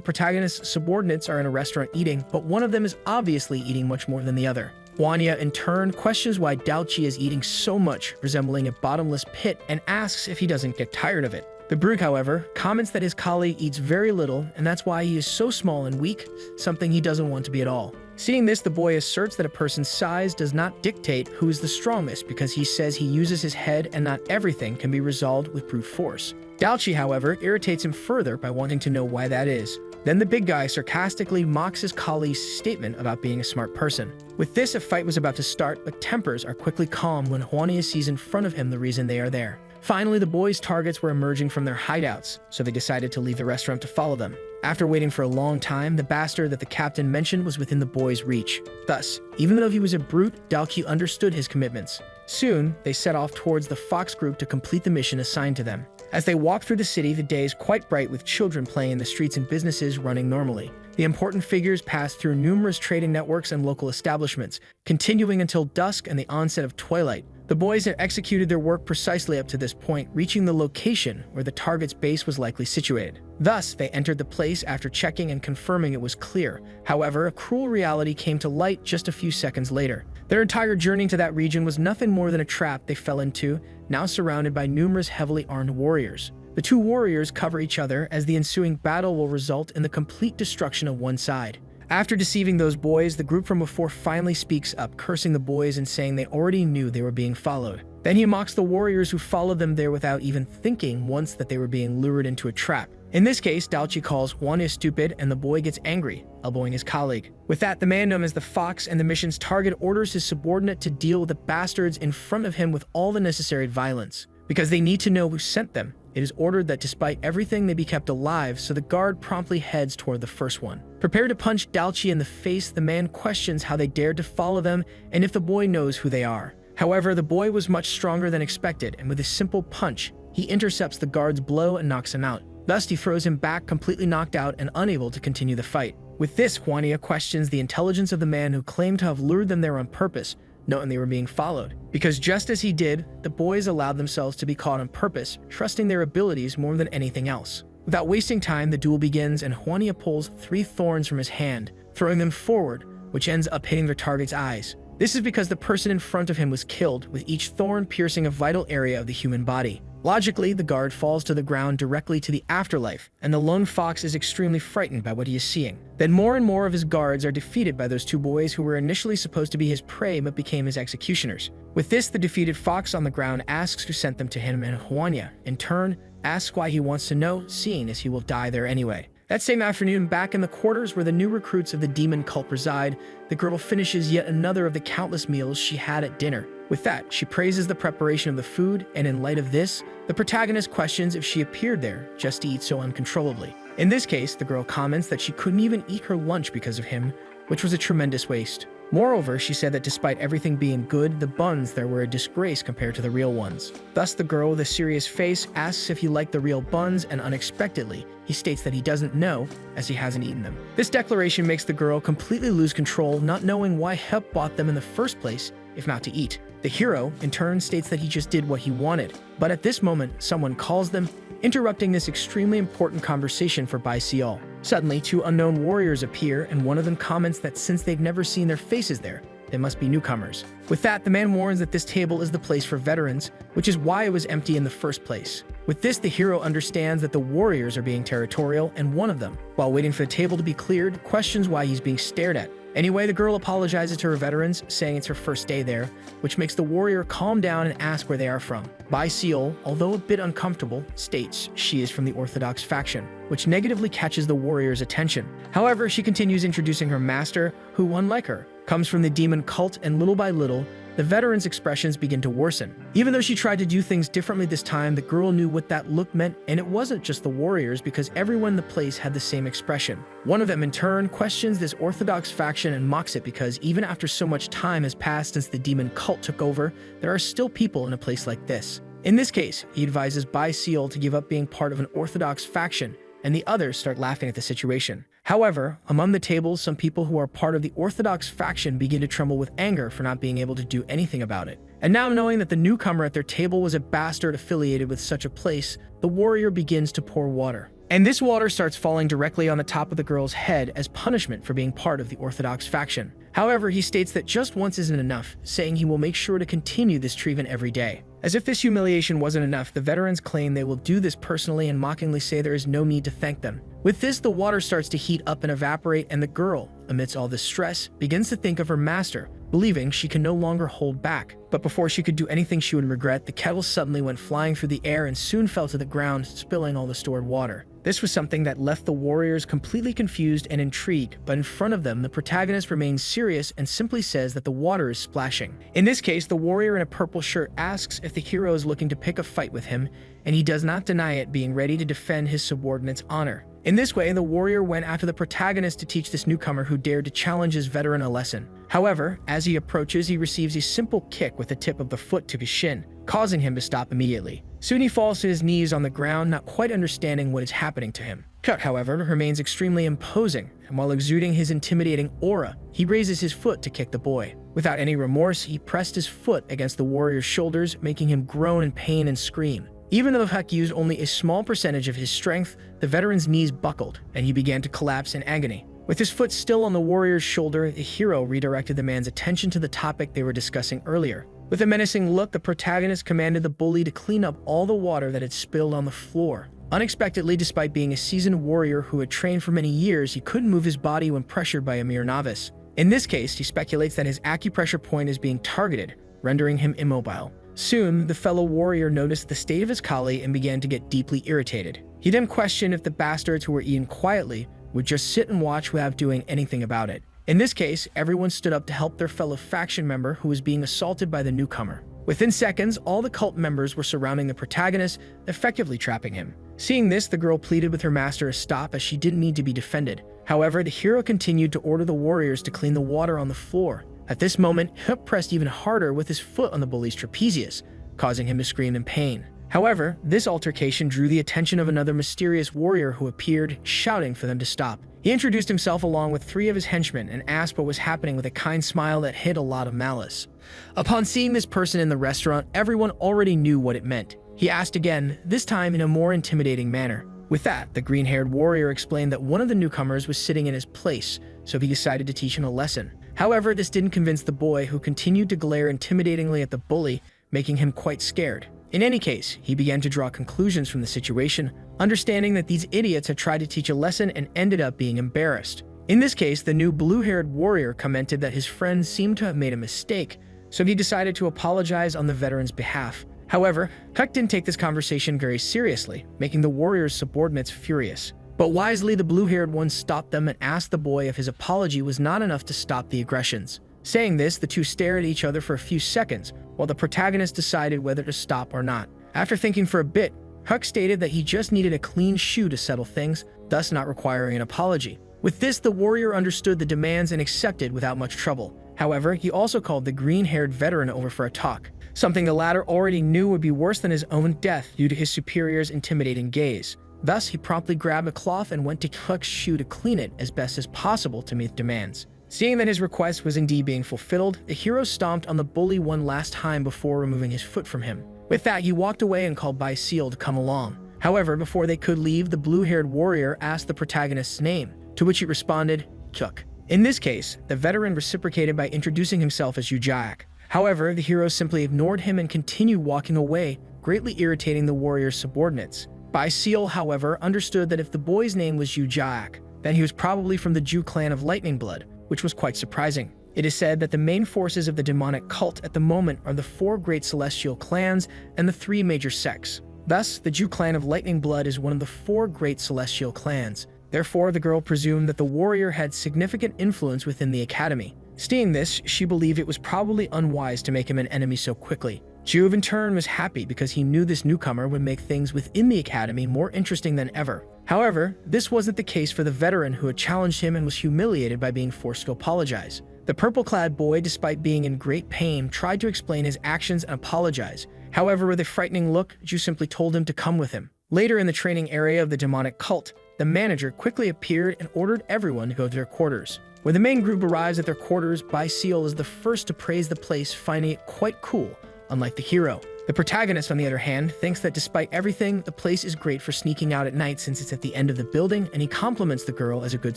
protagonist's subordinates are in a restaurant eating, but one of them is obviously eating much more than the other. Wanya, in turn, questions why Daochi is eating so much, resembling a bottomless pit, and asks if he doesn't get tired of it. The Brug, however, comments that his colleague eats very little, and that's why he is so small and weak, something he doesn't want to be at all. Seeing this, the boy asserts that a person's size does not dictate who is the strongest because he says he uses his head and not everything can be resolved with brute force. Daochi, however, irritates him further by wanting to know why that is. Then the big guy sarcastically mocks his colleague's statement about being a smart person. With this, a fight was about to start, but tempers are quickly calm when Huania sees in front of him the reason they are there. Finally, the boys' targets were emerging from their hideouts, so they decided to leave the restaurant to follow them. After waiting for a long time, the bastard that the captain mentioned was within the boys' reach. Thus, even though he was a brute, Daoki understood his commitments. Soon, they set off towards the Fox group to complete the mission assigned to them. As they walk through the city, the day is quite bright with children playing in the streets and businesses running normally. The important figures pass through numerous trading networks and local establishments, continuing until dusk and the onset of twilight. The boys had executed their work precisely up to this point, reaching the location where the target's base was likely situated. Thus, they entered the place after checking and confirming it was clear. However, a cruel reality came to light just a few seconds later. Their entire journey to that region was nothing more than a trap they fell into, now surrounded by numerous heavily armed warriors. The two warriors cover each other as the ensuing battle will result in the complete destruction of one side. After deceiving those boys, the group from before finally speaks up, cursing the boys and saying they already knew they were being followed. Then he mocks the warriors who followed them there without even thinking once that they were being lured into a trap. In this case, Daochi calls Juan stupid and the boy gets angry, elbowing his colleague. With that, the man known as the Fox and the mission's target orders his subordinate to deal with the bastards in front of him with all the necessary violence. Because they need to know who sent them, it is ordered that despite everything they be kept alive, so the guard promptly heads toward the first one. Prepared to punch Daochi in the face, the man questions how they dared to follow them and if the boy knows who they are. However, the boy was much stronger than expected, and with a simple punch, he intercepts the guard's blow and knocks him out. Thus, he throws him back, completely knocked out and unable to continue the fight. With this, Juania questions the intelligence of the man who claimed to have lured them there on purpose, knowing they were being followed. Because just as he did, the boys allowed themselves to be caught on purpose, trusting their abilities more than anything else. Without wasting time, the duel begins and Juania pulls 3 thorns from his hand, throwing them forward, which ends up hitting their target's eyes. This is because the person in front of him was killed, with each thorn piercing a vital area of the human body. Logically, the guard falls to the ground directly to the afterlife, and the lone fox is extremely frightened by what he is seeing. Then more and more of his guards are defeated by those two boys who were initially supposed to be his prey but became his executioners. With this, the defeated fox on the ground asks who sent them to him, and Huanya, in turn, asks why he wants to know, seeing as he will die there anyway. That same afternoon, back in the quarters where the new recruits of the demon cult reside, the girl finishes yet another of the countless meals she had at dinner. With that, she praises the preparation of the food, and in light of this, the protagonist questions if she appeared there just to eat so uncontrollably. In this case, the girl comments that she couldn't even eat her lunch because of him, which was a tremendous waste. Moreover, she said that despite everything being good, the buns there were a disgrace compared to the real ones. Thus, the girl with a serious face asks if he liked the real buns, and unexpectedly, he states that he doesn't know, as he hasn't eaten them. This declaration makes the girl completely lose control, not knowing why Hep bought them in the first place, if not to eat. The hero, in turn, states that he just did what he wanted. But at this moment, someone calls them, interrupting this extremely important conversation for Bai Seol. Suddenly, two unknown warriors appear, and one of them comments that since they've never seen their faces there, they must be newcomers. With that, the man warns that this table is the place for veterans, which is why it was empty in the first place. With this, the hero understands that the warriors are being territorial, and one of them, while waiting for the table to be cleared, questions why he's being stared at. Anyway, the girl apologizes to her veterans, saying it's her first day there, which makes the warrior calm down and ask where they are from. Bai Seol, although a bit uncomfortable, states she is from the Orthodox faction, which negatively catches the warrior's attention. However, she continues introducing her master, who, unlike her, comes from the demon cult, and little by little, the veteran's expressions begin to worsen. Even though she tried to do things differently this time, the girl knew what that look meant, and it wasn't just the warriors, because everyone in the place had the same expression. One of them, in turn, questions this Orthodox faction and mocks it because even after so much time has passed since the demon cult took over, there are still people in a place like this. In this case, he advises Bai Seol to give up being part of an Orthodox faction, and the others start laughing at the situation. However, among the tables, some people who are part of the Orthodox faction begin to tremble with anger for not being able to do anything about it. And now, knowing that the newcomer at their table was a bastard affiliated with such a place, the warrior begins to pour water. And this water starts falling directly on the top of the girl's head as punishment for being part of the Orthodox faction. However, he states that just once isn't enough, saying he will make sure to continue this treatment every day. As if this humiliation wasn't enough, the veterans claim they will do this personally and mockingly say there is no need to thank them. With this, the water starts to heat up and evaporate, and the girl, amidst all this stress, begins to think of her master, believing she can no longer hold back. But before she could do anything she would regret, the kettle suddenly went flying through the air and soon fell to the ground, spilling all the stored water. This was something that left the warriors completely confused and intrigued, but in front of them, the protagonist remains serious and simply says that the water is splashing. In this case, the warrior in a purple shirt asks if the hero is looking to pick a fight with him, and he does not deny it, being ready to defend his subordinate's honor. In this way, the warrior went after the protagonist to teach this newcomer who dared to challenge his veteran a lesson. However, as he approaches, he receives a simple kick with the tip of the foot to his shin, causing him to stop immediately. Soon he falls to his knees on the ground, not quite understanding what is happening to him. Chuck, however, remains extremely imposing, and while exuding his intimidating aura, he raises his foot to kick the boy. Without any remorse, he pressed his foot against the warrior's shoulders, making him groan in pain and scream. Even though Huck used only a small percentage of his strength, the veteran's knees buckled, and he began to collapse in agony. With his foot still on the warrior's shoulder, the hero redirected the man's attention to the topic they were discussing earlier. With a menacing look, the protagonist commanded the bully to clean up all the water that had spilled on the floor. Unexpectedly, despite being a seasoned warrior who had trained for many years, he couldn't move his body when pressured by a mere novice. In this case, he speculates that his acupressure point is being targeted, rendering him immobile. Soon, the fellow warrior noticed the state of his collie and began to get deeply irritated. He then questioned if the bastards who were eating quietly would just sit and watch without doing anything about it. In this case, everyone stood up to help their fellow faction member who was being assaulted by the newcomer. Within seconds, all the cult members were surrounding the protagonist, effectively trapping him. Seeing this, the girl pleaded with her master to stop as she didn't need to be defended. However, the hero continued to order the warriors to clean the water on the floor. At this moment, Hup pressed even harder with his foot on the bully's trapezius, causing him to scream in pain. However, this altercation drew the attention of another mysterious warrior who appeared, shouting for them to stop. He introduced himself along with 3 of his henchmen and asked what was happening with a kind smile that hid a lot of malice. Upon seeing this person in the restaurant, everyone already knew what it meant. He asked again, this time in a more intimidating manner. With that, the green-haired warrior explained that one of the newcomers was sitting in his place, so he decided to teach him a lesson. However, this didn't convince the boy, who continued to glare intimidatingly at the bully, making him quite scared. In any case, he began to draw conclusions from the situation, understanding that these idiots had tried to teach a lesson and ended up being embarrassed. In this case, the new blue-haired warrior commented that his friend seemed to have made a mistake, so he decided to apologize on the veteran's behalf. However, Huck didn't take this conversation very seriously, making the warrior's subordinates furious. But wisely, the blue-haired one stopped them and asked the boy if his apology was not enough to stop the aggressions. Saying this, the two stared at each other for a few seconds, while the protagonist decided whether to stop or not. After thinking for a bit, Huck stated that he just needed a clean shoe to settle things, thus not requiring an apology. With this, the warrior understood the demands and accepted without much trouble. However, he also called the green-haired veteran over for a talk, something the latter already knew would be worse than his own death due to his superior's intimidating gaze. Thus, he promptly grabbed a cloth and went to Huck's shoe to clean it as best as possible to meet demands. Seeing that his request was indeed being fulfilled, the hero stomped on the bully one last time before removing his foot from him. With that, he walked away and called Seal to come along. However, before they could leave, the blue-haired warrior asked the protagonist's name, to which he responded, Chuck. In this case, the veteran reciprocated by introducing himself as Ujak. However, the hero simply ignored him and continued walking away, greatly irritating the warrior's subordinates. Seal, however, understood that if the boy's name was Ujak, then he was probably from the Jew clan of Lightning Blood, which was quite surprising. It is said that the main forces of the demonic cult at the moment are the 4 great celestial clans and the 3 major sects. Thus, the Jew clan of Lightning Blood is one of the 4 great celestial clans. Therefore, the girl presumed that the warrior had significant influence within the academy. Seeing this, she believed it was probably unwise to make him an enemy so quickly. Juve, in turn, was happy because he knew this newcomer would make things within the academy more interesting than ever. However, this wasn't the case for the veteran who had challenged him and was humiliated by being forced to apologize. The purple-clad boy, despite being in great pain, tried to explain his actions and apologize. However, with a frightening look, Ju simply told him to come with him. Later in the training area of the demonic cult, the manager quickly appeared and ordered everyone to go to their quarters. When the main group arrives at their quarters, Seal is the first to praise the place, finding it quite cool, unlike the hero. The protagonist, on the other hand, thinks that despite everything, the place is great for sneaking out at night since it's at the end of the building, and he compliments the girl as a good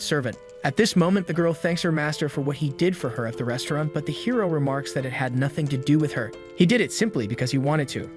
servant. At this moment, the girl thanks her master for what he did for her at the restaurant, but the hero remarks that it had nothing to do with her. He did it simply because he wanted to.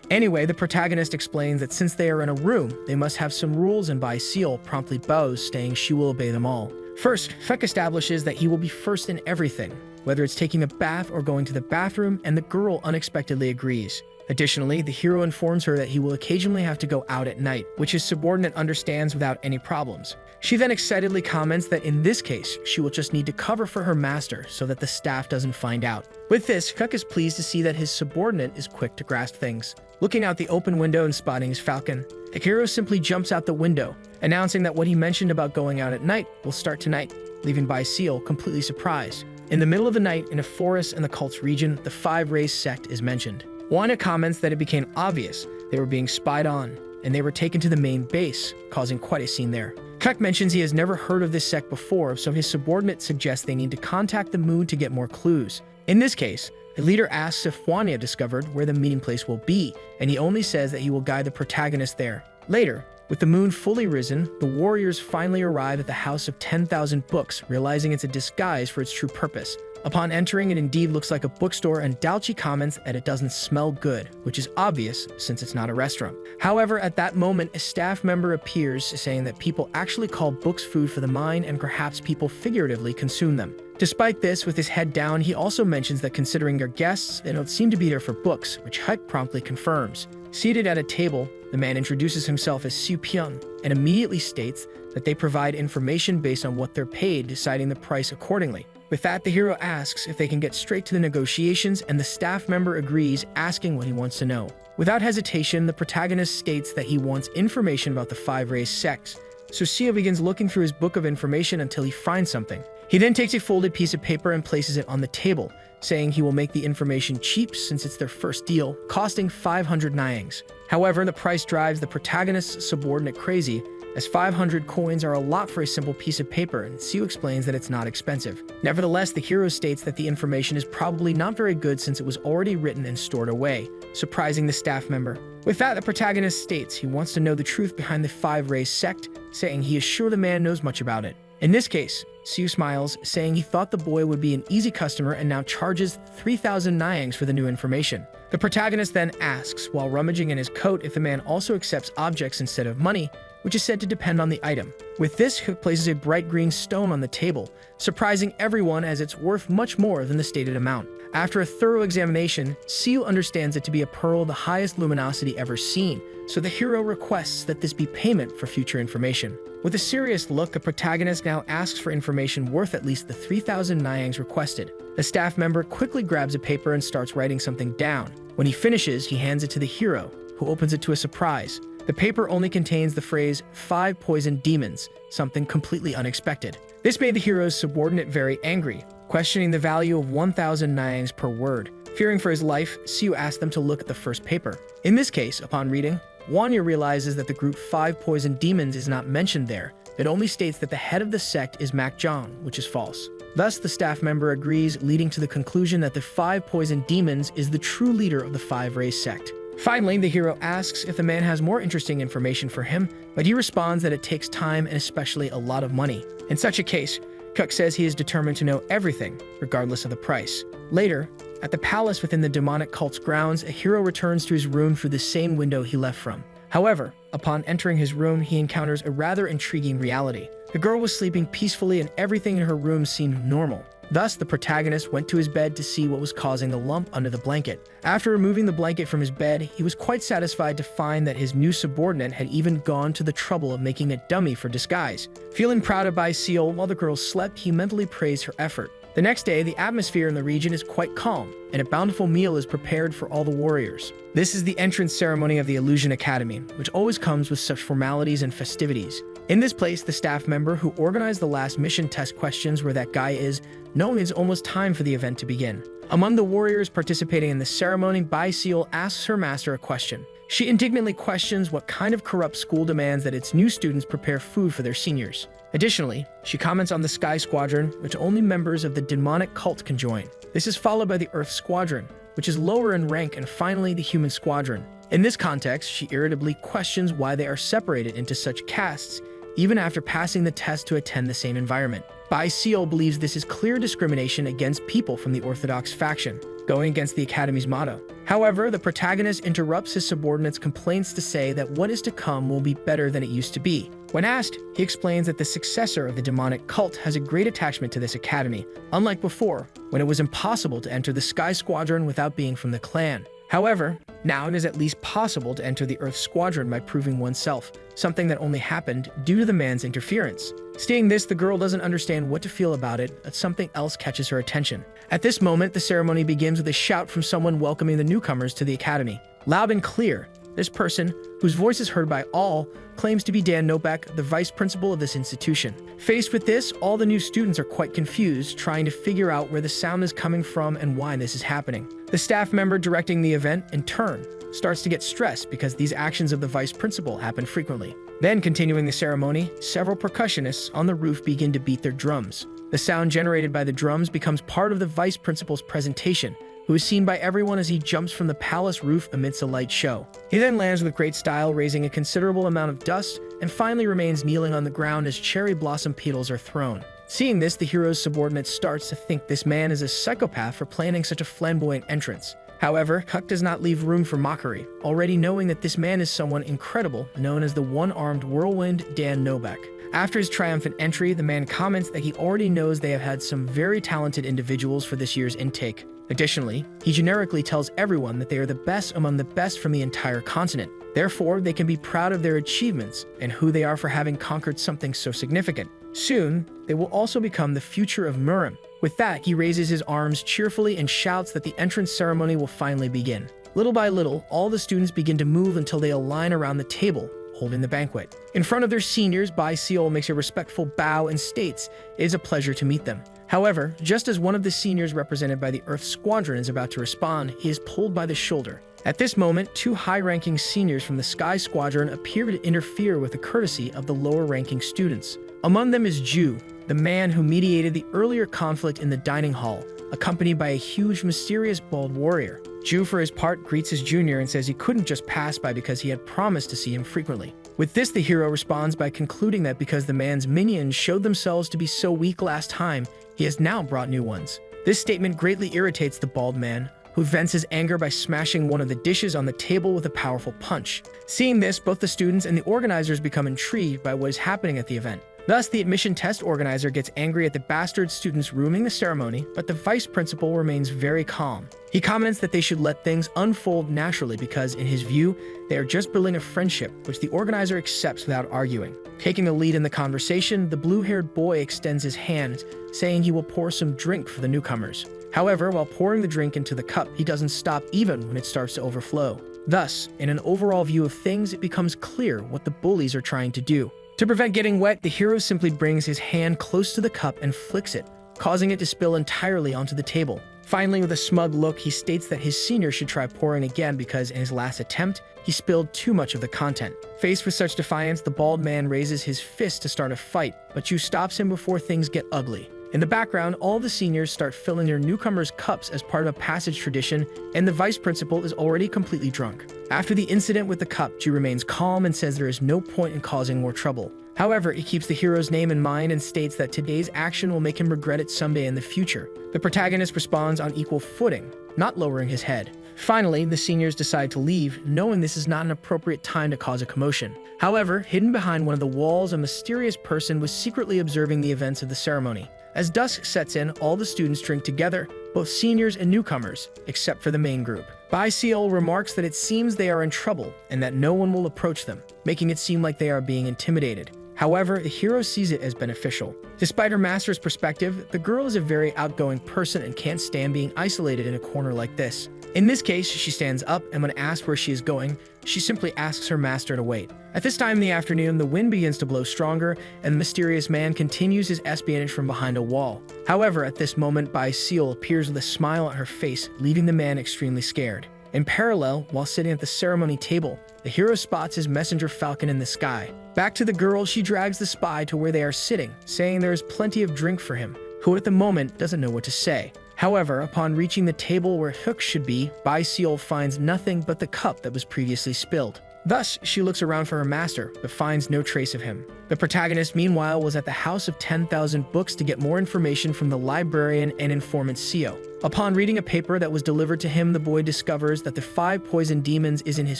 Anyway, the protagonist explains that since they are in a room, they must have some rules, and Seal promptly bows, saying she will obey them all. First, Feck establishes that he will be first in everything, whether it's taking a bath or going to the bathroom, and the girl unexpectedly agrees. Additionally, the hero informs her that he will occasionally have to go out at night, which his subordinate understands without any problems. She then excitedly comments that in this case, she will just need to cover for her master so that the staff doesn't find out. With this, Feck is pleased to see that his subordinate is quick to grasp things. Looking out the open window and spotting his falcon, the hero simply jumps out the window, announcing that what he mentioned about going out at night will start tonight, leaving Seal completely surprised. In the middle of the night, in a forest in the cult's region, the 5 Rays sect is mentioned. Wanda comments that it became obvious they were being spied on, and they were taken to the main base, causing quite a scene there. Kek mentions he has never heard of this sect before, so his subordinate suggests they need to contact the moon to get more clues. In this case, the leader asks if Wanya discovered where the meeting place will be, and he only says that he will guide the protagonist there. Later, with the moon fully risen, the warriors finally arrive at the House of 10,000 Books, realizing it's a disguise for its true purpose. Upon entering, it indeed looks like a bookstore, and Dalchi comments that it doesn't smell good, which is obvious since it's not a restaurant. However, at that moment, a staff member appears, saying that people actually call books food for the mind, and perhaps people figuratively consume them. Despite this, with his head down, he also mentions that considering their guests, they don't seem to be there for books, which Hike promptly confirms. Seated at a table, the man introduces himself as Siu Pyun and immediately states that they provide information based on what they're paid, deciding the price accordingly. With that, the hero asks if they can get straight to the negotiations, and the staff member agrees, asking what he wants to know. Without hesitation, the protagonist states that he wants information about the 5 Rays sects, so Sia begins looking through his book of information until he finds something. He then takes a folded piece of paper and places it on the table, saying he will make the information cheap since it's their first deal, costing 500 Nyangs. However, the price drives the protagonist's subordinate crazy, as 500 coins are a lot for a simple piece of paper, and Siu explains that it's not expensive. Nevertheless, the hero states that the information is probably not very good since it was already written and stored away, surprising the staff member. With that, the protagonist states he wants to know the truth behind the 5 Rays sect, saying he is sure the man knows much about it. In this case, Siu smiles, saying he thought the boy would be an easy customer and now charges 3,000 Niangs for the new information. The protagonist then asks, while rummaging in his coat, if the man also accepts objects instead of money, which is said to depend on the item. With this, he places a bright green stone on the table, surprising everyone as it's worth much more than the stated amount. After a thorough examination, Siu understands it to be a pearl the highest luminosity ever seen, so the hero requests that this be payment for future information. With a serious look, the protagonist now asks for information worth at least the 3,000 Niangs requested. The staff member quickly grabs a paper and starts writing something down. When he finishes, he hands it to the hero, who opens it to a surprise. The paper only contains the phrase, 5 poisoned demons, something completely unexpected. This made the hero's subordinate very angry, questioning the value of 1,000 Niangs per word. Fearing for his life, Siu asked them to look at the first paper. In this case, upon reading, Wanya realizes that the group 5 poisoned demons is not mentioned there. It only states that the head of the sect is Mac John, which is false. Thus, the staff member agrees, leading to the conclusion that the 5 poisoned demons is the true leader of the 5 race sect. Finally, the hero asks if the man has more interesting information for him, but he responds that it takes time and especially a lot of money. In such a case, Cook says he is determined to know everything, regardless of the price. Later, at the palace within the demonic cult's grounds, a hero returns to his room through the same window he left from. However, upon entering his room, he encounters a rather intriguing reality. The girl was sleeping peacefully and everything in her room seemed normal. Thus, the protagonist went to his bed to see what was causing the lump under the blanket. After removing the blanket from his bed, he was quite satisfied to find that his new subordinate had even gone to the trouble of making a dummy for disguise. Feeling proud of Bai Seal while the girl slept, he mentally praised her effort. The next day, the atmosphere in the region is quite calm, and a bountiful meal is prepared for all the warriors. This is the entrance ceremony of the Illusion Academy, which always comes with such formalities and festivities. In this place, the staff member who organized the last mission test questions where that guy is, known it's almost time for the event to begin. Among the warriors participating in the ceremony, Bai Seal asks her master a question. She indignantly questions what kind of corrupt school demands that its new students prepare food for their seniors. Additionally, she comments on the Sky Squadron, which only members of the demonic cult can join. This is followed by the Earth Squadron, which is lower in rank, and finally the Human Squadron. In this context, she irritably questions why they are separated into such castes, even after passing the test to attend the same environment. Bai Seal believes this is clear discrimination against people from the Orthodox faction, going against the Academy's motto. However, the protagonist interrupts his subordinate's complaints to say that what is to come will be better than it used to be. When asked, he explains that the successor of the demonic cult has a great attachment to this academy, unlike before, when it was impossible to enter the Sky Squadron without being from the clan. However, now it is at least possible to enter the Earth Squadron by proving oneself, something that only happened due to the man's interference. Seeing this, the girl doesn't understand what to feel about it, but something else catches her attention. At this moment, the ceremony begins with a shout from someone welcoming the newcomers to the academy. Loud and clear, this person, whose voice is heard by all, claims to be Dan Novak, the vice principal of this institution. Faced with this, all the new students are quite confused, trying to figure out where the sound is coming from and why this is happening. The staff member directing the event, in turn, starts to get stressed because these actions of the vice principal happen frequently. Then, continuing the ceremony, several percussionists on the roof begin to beat their drums. The sound generated by the drums becomes part of the vice principal's presentation, who is seen by everyone as he jumps from the palace roof amidst a light show. He then lands with great style, raising a considerable amount of dust, and finally remains kneeling on the ground as cherry blossom petals are thrown. Seeing this, the hero's subordinate starts to think this man is a psychopath for planning such a flamboyant entrance. However, Huck does not leave room for mockery, already knowing that this man is someone incredible, known as the one-armed whirlwind Dan Novak. After his triumphant entry, the man comments that he already knows they have had some very talented individuals for this year's intake. Additionally, he generically tells everyone that they are the best among the best from the entire continent. Therefore, they can be proud of their achievements and who they are for having conquered something so significant. Soon, they will also become the future of Murim. With that, he raises his arms cheerfully and shouts that the entrance ceremony will finally begin. Little by little, all the students begin to move until they align around the table, holding the banquet. In front of their seniors, Bai Seal makes a respectful bow and states it is a pleasure to meet them. However, just as one of the seniors represented by the Earth Squadron is about to respond, he is pulled by the shoulder. At this moment, two high-ranking seniors from the Sky Squadron appear to interfere with the courtesy of the lower-ranking students. Among them is Ju, the man who mediated the earlier conflict in the dining hall, accompanied by a huge, mysterious, bald warrior. Ju, for his part, greets his junior and says he couldn't just pass by because he had promised to see him frequently. With this, the hero responds by concluding that because the man's minions showed themselves to be so weak last time, he has now brought new ones. This statement greatly irritates the bald man, who vents his anger by smashing one of the dishes on the table with a powerful punch. Seeing this, both the students and the organizers become intrigued by what is happening at the event. Thus, the admission test organizer gets angry at the bastard students ruining the ceremony, but the vice principal remains very calm. He comments that they should let things unfold naturally because, in his view, they are just building a friendship, which the organizer accepts without arguing. Taking the lead in the conversation, the blue-haired boy extends his hand, saying he will pour some drink for the newcomers. However, while pouring the drink into the cup, he doesn't stop even when it starts to overflow. Thus, in an overall view of things, it becomes clear what the bullies are trying to do. To prevent getting wet, the hero simply brings his hand close to the cup and flicks it, causing it to spill entirely onto the table. Finally, with a smug look, he states that his senior should try pouring again because in his last attempt, he spilled too much of the content. Faced with such defiance, the bald man raises his fist to start a fight, but Chu stops him before things get ugly. In the background, all the seniors start filling their newcomers' cups as part of a passage tradition, and the vice principal is already completely drunk. After the incident with the cup, Chu remains calm and says there is no point in causing more trouble. However, he keeps the hero's name in mind and states that today's action will make him regret it someday in the future. The protagonist responds on equal footing, not lowering his head. Finally, the seniors decide to leave, knowing this is not an appropriate time to cause a commotion. However, hidden behind one of the walls, a mysterious person was secretly observing the events of the ceremony. As dusk sets in, all the students drink together, both seniors and newcomers, except for the main group. Bai Seol remarks that it seems they are in trouble and that no one will approach them, making it seem like they are being intimidated. However, the hero sees it as beneficial. Despite her master's perspective, the girl is a very outgoing person and can't stand being isolated in a corner like this. In this case, she stands up, and when asked where she is going, she simply asks her master to wait. At this time in the afternoon, the wind begins to blow stronger, and the mysterious man continues his espionage from behind a wall. However, at this moment, Bai Seol appears with a smile on her face, leaving the man extremely scared. In parallel, while sitting at the ceremony table, the hero spots his messenger falcon in the sky. Back to the girl, she drags the spy to where they are sitting, saying there is plenty of drink for him, who at the moment doesn't know what to say. However, upon reaching the table where Hook should be, Bai Seol finds nothing but the cup that was previously spilled. Thus, she looks around for her master, but finds no trace of him. The protagonist, meanwhile, was at the House of 10,000 Books to get more information from the librarian and informant Seo. Upon reading a paper that was delivered to him, the boy discovers that the 5 poison demons is in his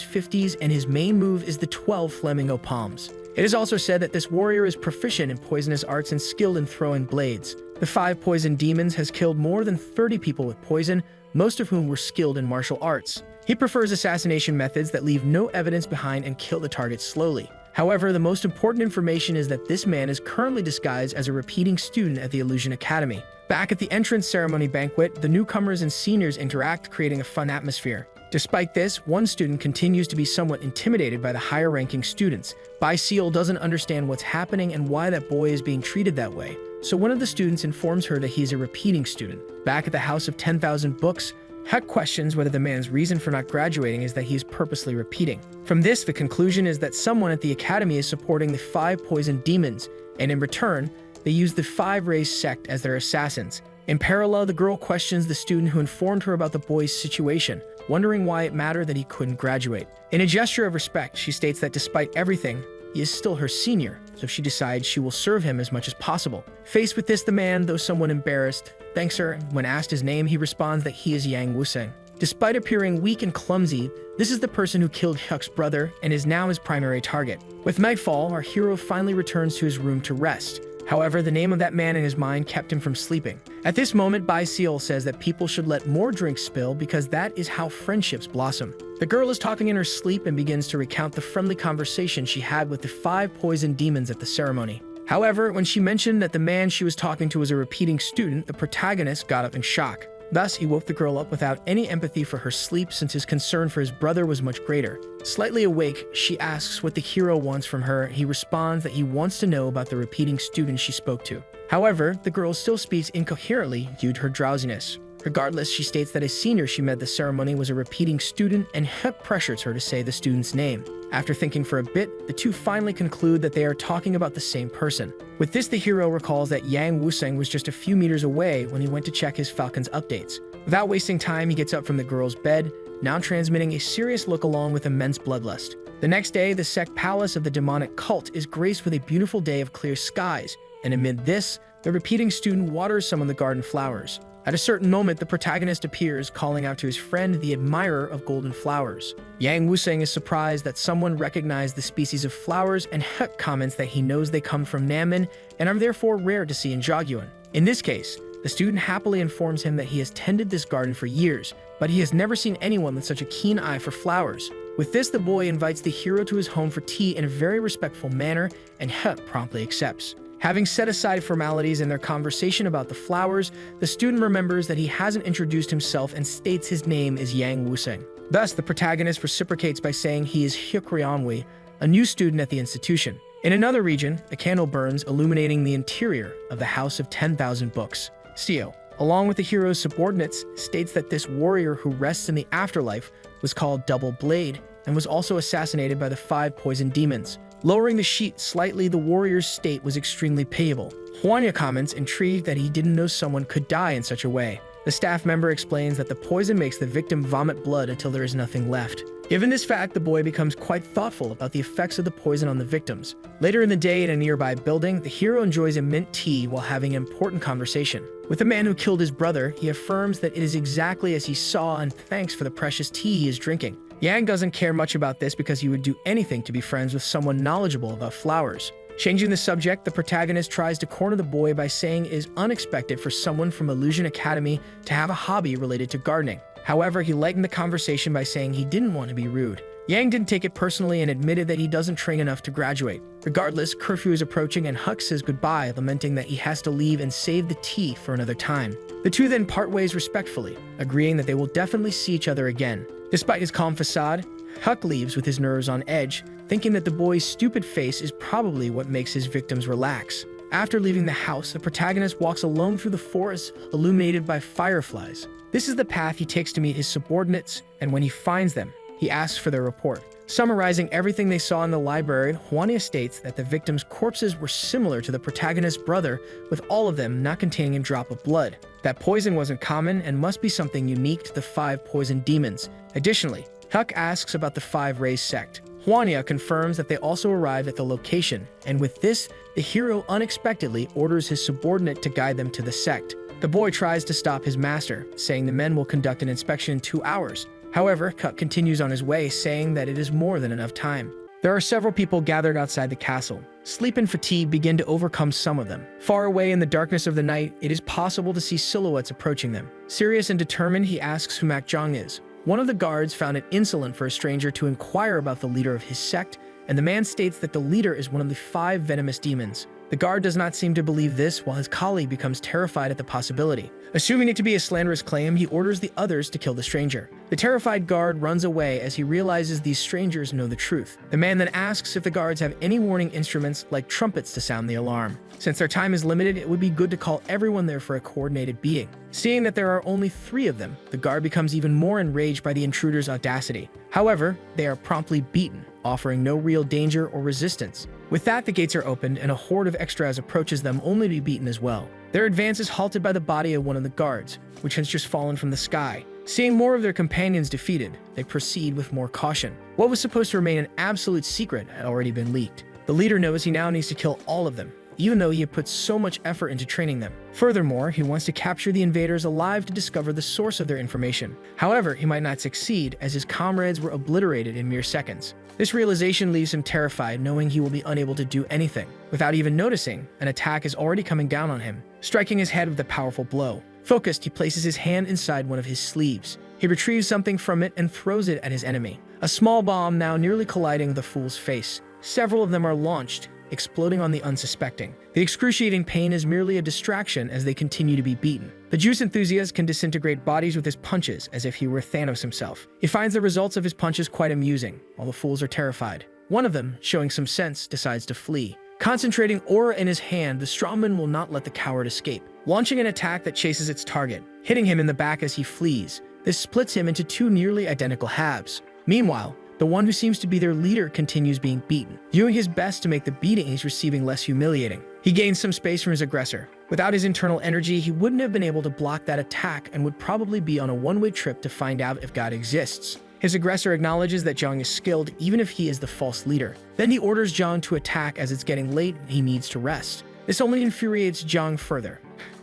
50s and his main move is the 12 flamingo palms. It is also said that this warrior is proficient in poisonous arts and skilled in throwing blades. The 5 poison demons has killed more than 30 people with poison, most of whom were skilled in martial arts. He prefers assassination methods that leave no evidence behind and kill the target slowly. However, the most important information is that this man is currently disguised as a repeating student at the Illusion Academy. Back at the entrance ceremony banquet, the newcomers and seniors interact, creating a fun atmosphere. Despite this, one student continues to be somewhat intimidated by the higher-ranking students. Bai Seol doesn't understand what's happening and why that boy is being treated that way, so one of the students informs her that he's a repeating student. Back at the House of 10,000 Books, Huck questions whether the man's reason for not graduating is that he is purposely repeating. From this, the conclusion is that someone at the academy is supporting the 5 poison demons, and in return, they use the 5 Rays sect as their assassins. In parallel, the girl questions the student who informed her about the boy's situation, wondering why it mattered that he couldn't graduate. In a gesture of respect, she states that despite everything, he is still her senior, so she decides she will serve him as much as possible. Faced with this, the man, though somewhat embarrassed, thanks her. When asked his name, he responds that he is Yang Wuseng. Despite appearing weak and clumsy, this is the person who killed Hyuk's brother and is now his primary target. With nightfall, our hero finally returns to his room to rest. However, the name of that man in his mind kept him from sleeping. At this moment, Bai Seol says that people should let more drinks spill because that is how friendships blossom. The girl is talking in her sleep and begins to recount the friendly conversation she had with the 5 poison demons at the ceremony. However, when she mentioned that the man she was talking to was a repeating student, the protagonist got up in shock. Thus, he woke the girl up without any empathy for her sleep since his concern for his brother was much greater. Slightly awake, she asks what the hero wants from her. He responds that he wants to know about the repeating student she spoke to. However, the girl still speaks incoherently due to her drowsiness. Regardless, she states that a senior she met at the ceremony was a repeating student and Huck pressures her to say the student's name. After thinking for a bit, the two finally conclude that they are talking about the same person. With this, the hero recalls that Yang Wuseng was just a few meters away when he went to check his falcon's updates. Without wasting time, he gets up from the girl's bed, now transmitting a serious look along with immense bloodlust. The next day, the sect palace of the demonic cult is graced with a beautiful day of clear skies, and amid this, the repeating student waters some of the garden flowers. At a certain moment, the protagonist appears, calling out to his friend, the admirer of golden flowers. Yang Wuseng is surprised that someone recognized the species of flowers, and Hek comments that he knows they come from Nanmen and are therefore rare to see in Jiaogyuan. In this case, the student happily informs him that he has tended this garden for years, but he has never seen anyone with such a keen eye for flowers. With this, the boy invites the hero to his home for tea in a very respectful manner, and Hek promptly accepts. Having set aside formalities in their conversation about the flowers, the student remembers that he hasn't introduced himself and states his name is Yang Wuseng. Thus, the protagonist reciprocates by saying he is Hyuk a new student at the institution. In another region, a candle burns, illuminating the interior of the House of 10,000 Books. Seo, along with the hero's subordinates, states that this warrior who rests in the afterlife was called Double Blade and was also assassinated by the 5 poison demons. Lowering the sheet slightly, the warrior's state was extremely pitiable. Huanya comments, intrigued that he didn't know someone could die in such a way. The staff member explains that the poison makes the victim vomit blood until there is nothing left. Given this fact, the boy becomes quite thoughtful about the effects of the poison on the victims. Later in the day, in a nearby building, the hero enjoys a mint tea while having an important conversation. With the man who killed his brother, he affirms that it is exactly as he saw and thanks for the precious tea he is drinking. Yang doesn't care much about this because he would do anything to be friends with someone knowledgeable about flowers. Changing the subject, the protagonist tries to corner the boy by saying it is unexpected for someone from Illusion Academy to have a hobby related to gardening. However, he lightened the conversation by saying he didn't want to be rude. Yang didn't take it personally and admitted that he doesn't train enough to graduate. Regardless, curfew is approaching and Huck says goodbye, lamenting that he has to leave and save the tea for another time. The two then part ways respectfully, agreeing that they will definitely see each other again. Despite his calm facade, Huck leaves with his nerves on edge, thinking that the boy's stupid face is probably what makes his victims relax. After leaving the house, the protagonist walks alone through the forest, illuminated by fireflies. This is the path he takes to meet his subordinates, and when he finds them, he asks for their report. Summarizing everything they saw in the library, Huania states that the victims' corpses were similar to the protagonist's brother, with all of them not containing a drop of blood. That poison wasn't common and must be something unique to the 5 poison demons. Additionally, Huck asks about the 5 Rays sect. Huania confirms that they also arrived at the location, and with this, the hero unexpectedly orders his subordinate to guide them to the sect. The boy tries to stop his master, saying the men will conduct an inspection in 2 hours. However, Huck continues on his way, saying that it is more than enough time. There are several people gathered outside the castle. Sleep and fatigue begin to overcome some of them. Far away in the darkness of the night, it is possible to see silhouettes approaching them. Serious and determined, he asks who Mak Zhang is. One of the guards found it insolent for a stranger to inquire about the leader of his sect, and the man states that the leader is one of the 5 venomous demons. The guard does not seem to believe this, while his colleague becomes terrified at the possibility. Assuming it to be a slanderous claim, he orders the others to kill the stranger. The terrified guard runs away as he realizes these strangers know the truth. The man then asks if the guards have any warning instruments like trumpets to sound the alarm. Since their time is limited, it would be good to call everyone there for a coordinated beating. Seeing that there are only 3 of them, the guard becomes even more enraged by the intruder's audacity. However, they are promptly beaten, offering no real danger or resistance. With that, the gates are opened and a horde of extras approaches them, only to be beaten as well. Their advance is halted by the body of one of the guards, which has just fallen from the sky. Seeing more of their companions defeated, they proceed with more caution. What was supposed to remain an absolute secret had already been leaked. The leader knows he now needs to kill all of them, even though he had put so much effort into training them. Furthermore, he wants to capture the invaders alive to discover the source of their information. However, he might not succeed, as his comrades were obliterated in mere seconds. This realization leaves him terrified, knowing he will be unable to do anything. Without even noticing, an attack is already coming down on him, striking his head with a powerful blow. Focused, he places his hand inside one of his sleeves. He retrieves something from it and throws it at his enemy. A small bomb now nearly colliding the fool's face. Several of them are launched, exploding on the unsuspecting. The excruciating pain is merely a distraction as they continue to be beaten. The juice enthusiast can disintegrate bodies with his punches as if he were Thanos himself. He finds the results of his punches quite amusing, while the fools are terrified. One of them, showing some sense, decides to flee. Concentrating aura in his hand, the strongman will not let the coward escape, launching an attack that chases its target, hitting him in the back as he flees. This splits him into 2 nearly identical halves. Meanwhile, the one who seems to be their leader continues being beaten, doing his best to make the beating he's receiving less humiliating. He gains some space from his aggressor, Without his internal energy, he wouldn't have been able to block that attack and would probably be on a one-way trip to find out if God exists. His aggressor acknowledges that Zhang is skilled even if he is the false leader. Then he orders Zhang to attack as it's getting late and he needs to rest. This only infuriates Zhang further.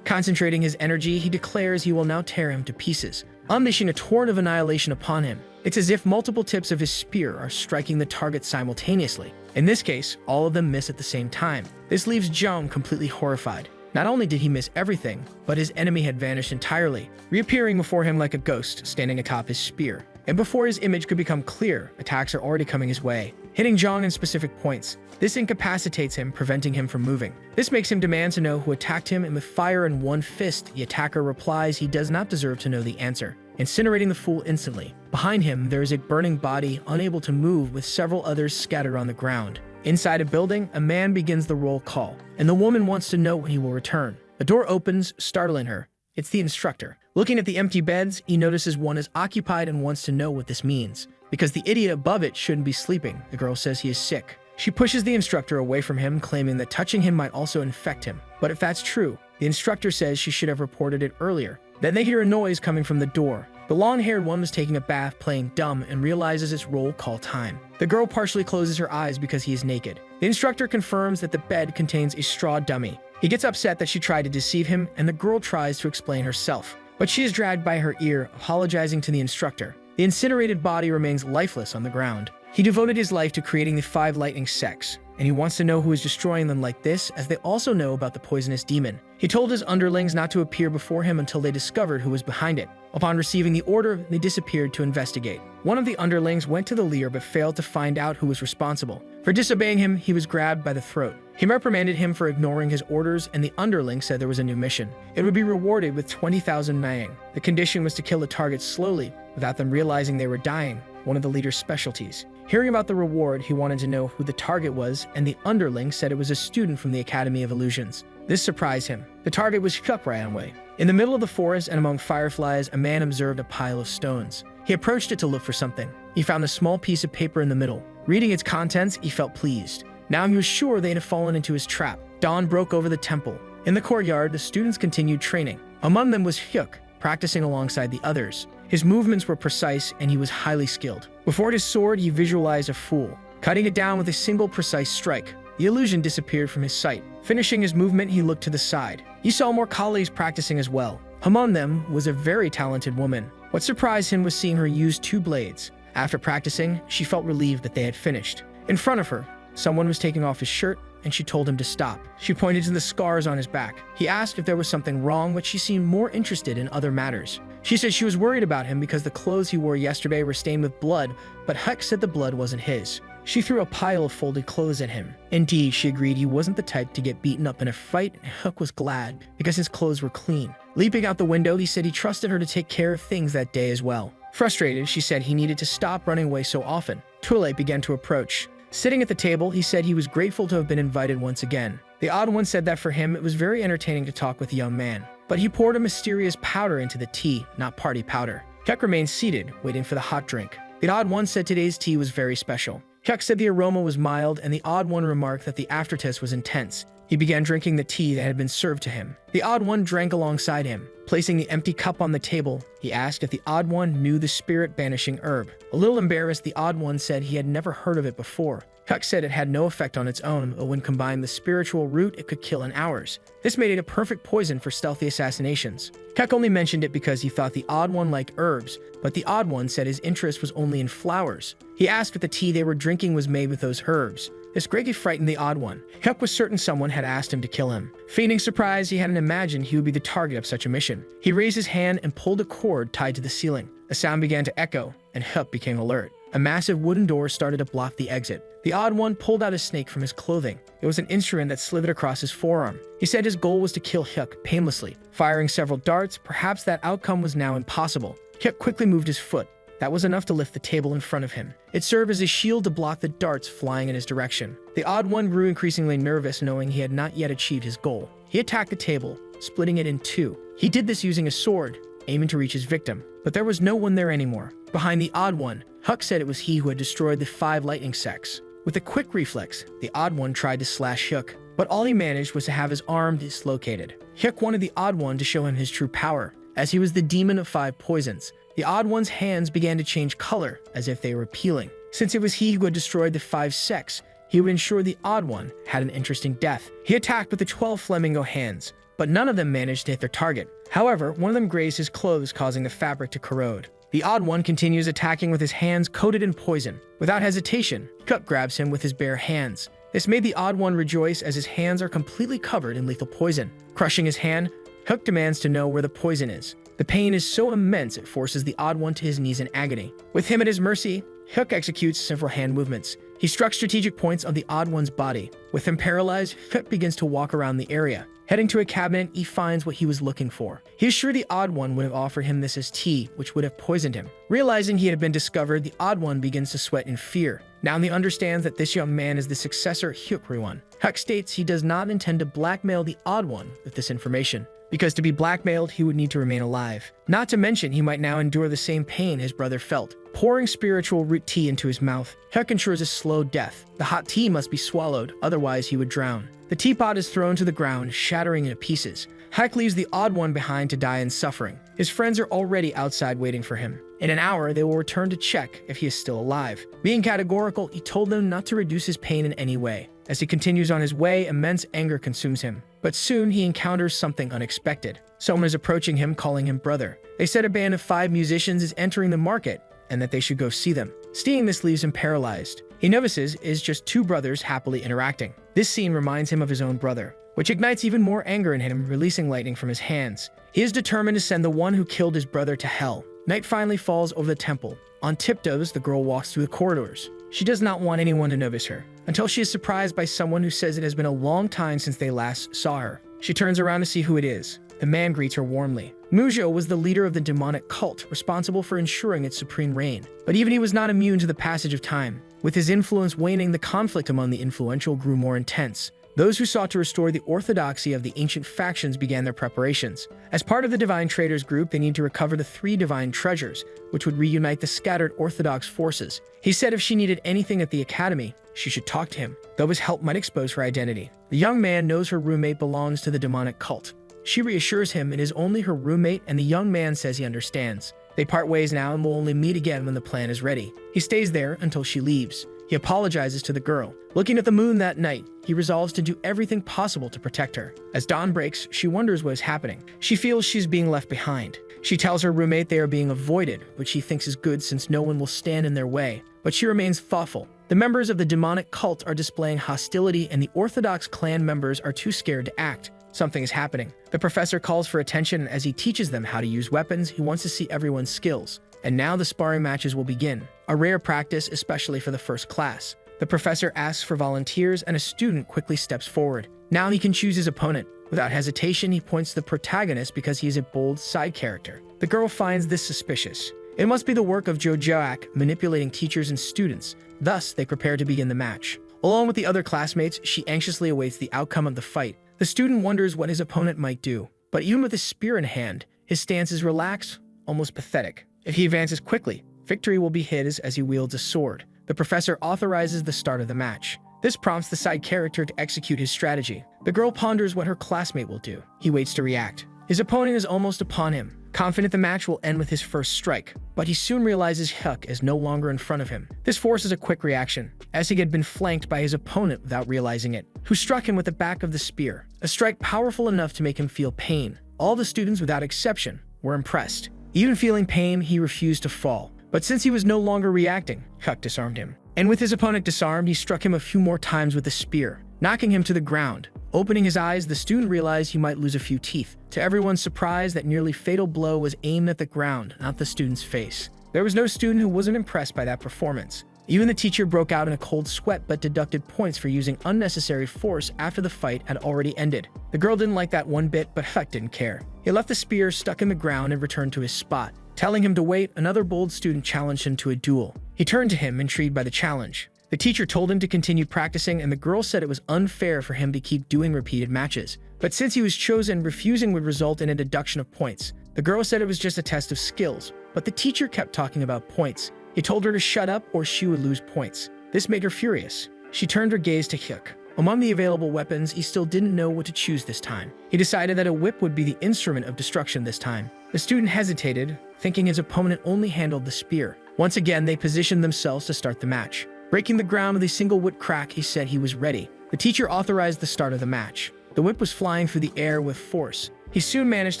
Concentrating his energy, he declares he will now tear him to pieces, unleashing a torrent of annihilation upon him. It's as if multiple tips of his spear are striking the target simultaneously. In this case, all of them miss at the same time. This leaves Zhang completely horrified. Not only did he miss everything, but his enemy had vanished entirely, reappearing before him like a ghost standing atop his spear. And before his image could become clear, attacks are already coming his way, hitting Zhang in specific points. This incapacitates him, preventing him from moving. This makes him demand to know who attacked him, and with fire in one fist, the attacker replies he does not deserve to know the answer, incinerating the fool instantly. Behind him, there is a burning body, unable to move, with several others scattered on the ground. Inside a building, a man begins the roll call, and the woman wants to know when he will return. A door opens, startling her. It's the instructor. Looking at the empty beds, he notices one is occupied and wants to know what this means. Because the idiot above it shouldn't be sleeping, the girl says he is sick. She pushes the instructor away from him, claiming that touching him might also infect him. But if that's true, the instructor says she should have reported it earlier. Then they hear a noise coming from the door. The long-haired one was taking a bath playing dumb and realizes it's roll call time. The girl partially closes her eyes because he is naked. The instructor confirms that the bed contains a straw dummy. He gets upset that she tried to deceive him, and the girl tries to explain herself. But she is dragged by her ear, apologizing to the instructor. The incinerated body remains lifeless on the ground. He devoted his life to creating the 5 lightning sects, and he wants to know who is destroying them like this, as they also know about the poisonous demon. He told his underlings not to appear before him until they discovered who was behind it. Upon receiving the order, they disappeared to investigate. One of the underlings went to the leader but failed to find out who was responsible. For disobeying him, he was grabbed by the throat. He reprimanded him for ignoring his orders, and the underling said there was a new mission. It would be rewarded with 20,000 Naing. The condition was to kill the targets slowly, without them realizing they were dying, one of the leader's specialties. Hearing about the reward, he wanted to know who the target was, and the underling said it was a student from the Academy of Illusions. This surprised him. The target was Shukranwei. In the middle of the forest and among fireflies, a man observed a pile of stones. He approached it to look for something. He found a small piece of paper in the middle. Reading its contents, he felt pleased. Now he was sure they had fallen into his trap. Dawn broke over the temple. In the courtyard, the students continued training. Among them was Hyuk, practicing alongside the others. His movements were precise, and he was highly skilled. Before his sword, he visualized a fool, cutting it down with a single precise strike. The illusion disappeared from his sight. Finishing his movement, he looked to the side. He saw more colleagues practicing as well. Among them was a very talented woman. What surprised him was seeing her use 2 blades. After practicing, she felt relieved that they had finished. In front of her, someone was taking off his shirt, and she told him to stop. She pointed to the scars on his back. He asked if there was something wrong, but she seemed more interested in other matters. She said she was worried about him because the clothes he wore yesterday were stained with blood, but Huck said the blood wasn't his. She threw a pile of folded clothes at him. Indeed, she agreed he wasn't the type to get beaten up in a fight, and Huck was glad because his clothes were clean. Leaping out the window, he said he trusted her to take care of things that day as well. Frustrated, she said he needed to stop running away so often. Tule began to approach. Sitting at the table, he said he was grateful to have been invited once again. The odd one said that for him, it was very entertaining to talk with the young man. But he poured a mysterious powder into the tea, not party powder. Hyuk remained seated, waiting for the hot drink. The odd one said today's tea was very special. Hyuk said the aroma was mild, and the odd one remarked that the aftertaste was intense. He began drinking the tea that had been served to him. The odd one drank alongside him. Placing the empty cup on the table, he asked if the odd one knew the spirit-banishing herb. A little embarrassed, the odd one said he had never heard of it before. Hyuk said it had no effect on its own, but when combined with spiritual root, it could kill in hours. This made it a perfect poison for stealthy assassinations. Hyuk only mentioned it because he thought the odd one liked herbs, but the odd one said his interest was only in flowers. He asked if the tea they were drinking was made with those herbs. This greatly frightened the odd one. Hyuk was certain someone had asked him to kill him. Feigning surprise, he hadn't imagined he would be the target of such a mission. He raised his hand and pulled a cord tied to the ceiling. A sound began to echo, and Hyuk became alert. A massive wooden door started to block the exit. The odd one pulled out a snake from his clothing. It was an instrument that slithered across his forearm. He said his goal was to kill Hyuk painlessly. Firing several darts, perhaps that outcome was now impossible. Hyuk quickly moved his foot. That was enough to lift the table in front of him. It served as a shield to block the darts flying in his direction. The odd one grew increasingly nervous, knowing he had not yet achieved his goal. He attacked the table, splitting it in 2. He did this using a sword, aiming to reach his victim. But there was no one there anymore. Behind the odd one, Huck said it was he who had destroyed the 5 lightning sects. With a quick reflex, the Odd One tried to slash Hyuk, but all he managed was to have his arm dislocated. Hyuk wanted the Odd One to show him his true power, as he was the demon of 5 poisons. The Odd One's hands began to change color, as if they were peeling. Since it was he who had destroyed the 5 sects, he would ensure the Odd One had an interesting death. He attacked with the 12 flamingo hands, but none of them managed to hit their target. However, one of them grazed his clothes, causing the fabric to corrode. The Odd One continues attacking with his hands coated in poison. Without hesitation, Hyuk grabs him with his bare hands. This made the Odd One rejoice, as his hands are completely covered in lethal poison. Crushing his hand, Hyuk demands to know where the poison is. The pain is so immense it forces the Odd One to his knees in agony. With him at his mercy, Hyuk executes several hand movements. He struck strategic points on the Odd One's body. With him paralyzed, Hyuk begins to walk around the area. Heading to a cabinet, he finds what he was looking for. He is sure the Odd One would have offered him this as tea, which would have poisoned him. Realizing he had been discovered, the Odd One begins to sweat in fear. Now he understands that this young man is the successor Hyuk. Hyuk states he does not intend to blackmail the Odd One with this information, because to be blackmailed, he would need to remain alive. Not to mention, he might now endure the same pain his brother felt. Pouring spiritual root tea into his mouth, Hyuk ensures a slow death. The hot tea must be swallowed, otherwise he would drown. The teapot is thrown to the ground, shattering into pieces. Hyuk leaves the Odd One behind to die in suffering. His friends are already outside waiting for him. In an hour, they will return to check if he is still alive. Being categorical, he told them not to reduce his pain in any way. As he continues on his way, immense anger consumes him. But soon he encounters something unexpected. Someone is approaching him, calling him brother. They said a band of 5 musicians is entering the market, and that they should go see them. Seeing this leaves him paralyzed. He notices is just 2 brothers happily interacting. This scene reminds him of his own brother, which ignites even more anger in him, releasing lightning from his hands. He is determined to send the one who killed his brother to hell. Night finally falls over the temple. On tiptoes, the girl walks through the corridors. She does not want anyone to notice her, until she is surprised by someone who says it has been a long time since they last saw her. She turns around to see who it is. The man greets her warmly. Mujo was the leader of the demonic cult, responsible for ensuring its supreme reign. But even he was not immune to the passage of time. With his influence waning, the conflict among the influential grew more intense. Those who sought to restore the orthodoxy of the ancient factions began their preparations. As part of the Divine Traders group, they need to recover the 3 divine treasures, which would reunite the scattered Orthodox forces. He said if she needed anything at the academy, she should talk to him, though his help might expose her identity. The young man knows her roommate belongs to the demonic cult. She reassures him it is only her roommate, and the young man says he understands. They part ways now and will only meet again when the plan is ready. He stays there until she leaves. He apologizes to the girl. Looking at the moon that night, he resolves to do everything possible to protect her. As dawn breaks, she wonders what is happening. She feels she's being left behind. She tells her roommate they are being avoided, which he thinks is good since no one will stand in their way. But she remains thoughtful. The members of the demonic cult are displaying hostility, and the Orthodox clan members are too scared to act. Something is happening. The professor calls for attention as he teaches them how to use weapons. He wants to see everyone's skills. And now the sparring matches will begin, a rare practice especially for the first class. The professor asks for volunteers, and a student quickly steps forward. Now he can choose his opponent. Without hesitation, he points to the protagonist because he is a bold side character. The girl finds this suspicious. It must be the work of Jo Joak manipulating teachers and students. Thus, they prepare to begin the match. Along with the other classmates, she anxiously awaits the outcome of the fight. The student wonders what his opponent might do. But even with his spear in hand, his stance is relaxed, almost pathetic. If he advances quickly, victory will be his as he wields a sword. The professor authorizes the start of the match. This prompts the side character to execute his strategy. The girl ponders what her classmate will do. He waits to react. His opponent is almost upon him, confident the match will end with his first strike. But he soon realizes Hyuk is no longer in front of him. This forces a quick reaction, as he had been flanked by his opponent without realizing it, who struck him with the back of the spear, a strike powerful enough to make him feel pain. All the students, without exception, were impressed. Even feeling pain, he refused to fall. But since he was no longer reacting, Hyuk disarmed him. And with his opponent disarmed, he struck him a few more times with the spear, knocking him to the ground. Opening his eyes, the student realized he might lose a few teeth. To everyone's surprise, that nearly fatal blow was aimed at the ground, not the student's face. There was no student who wasn't impressed by that performance. Even the teacher broke out in a cold sweat but deducted points for using unnecessary force after the fight had already ended. The girl didn't like that one bit, but Hyuk didn't care. He left the spear stuck in the ground and returned to his spot. Telling him to wait, another bold student challenged him to a duel. He turned to him, intrigued by the challenge. The teacher told him to continue practicing, and the girl said it was unfair for him to keep doing repeated matches. But since he was chosen, refusing would result in a deduction of points. The girl said it was just a test of skills, but the teacher kept talking about points. He told her to shut up or she would lose points. This made her furious. She turned her gaze to Hyuk. Among the available weapons, he still didn't know what to choose this time. He decided that a whip would be the instrument of destruction this time. The student hesitated, thinking his opponent only handled the spear. Once again, they positioned themselves to start the match. Breaking the ground with a single whip crack, he said he was ready. The teacher authorized the start of the match. The whip was flying through the air with force. He soon managed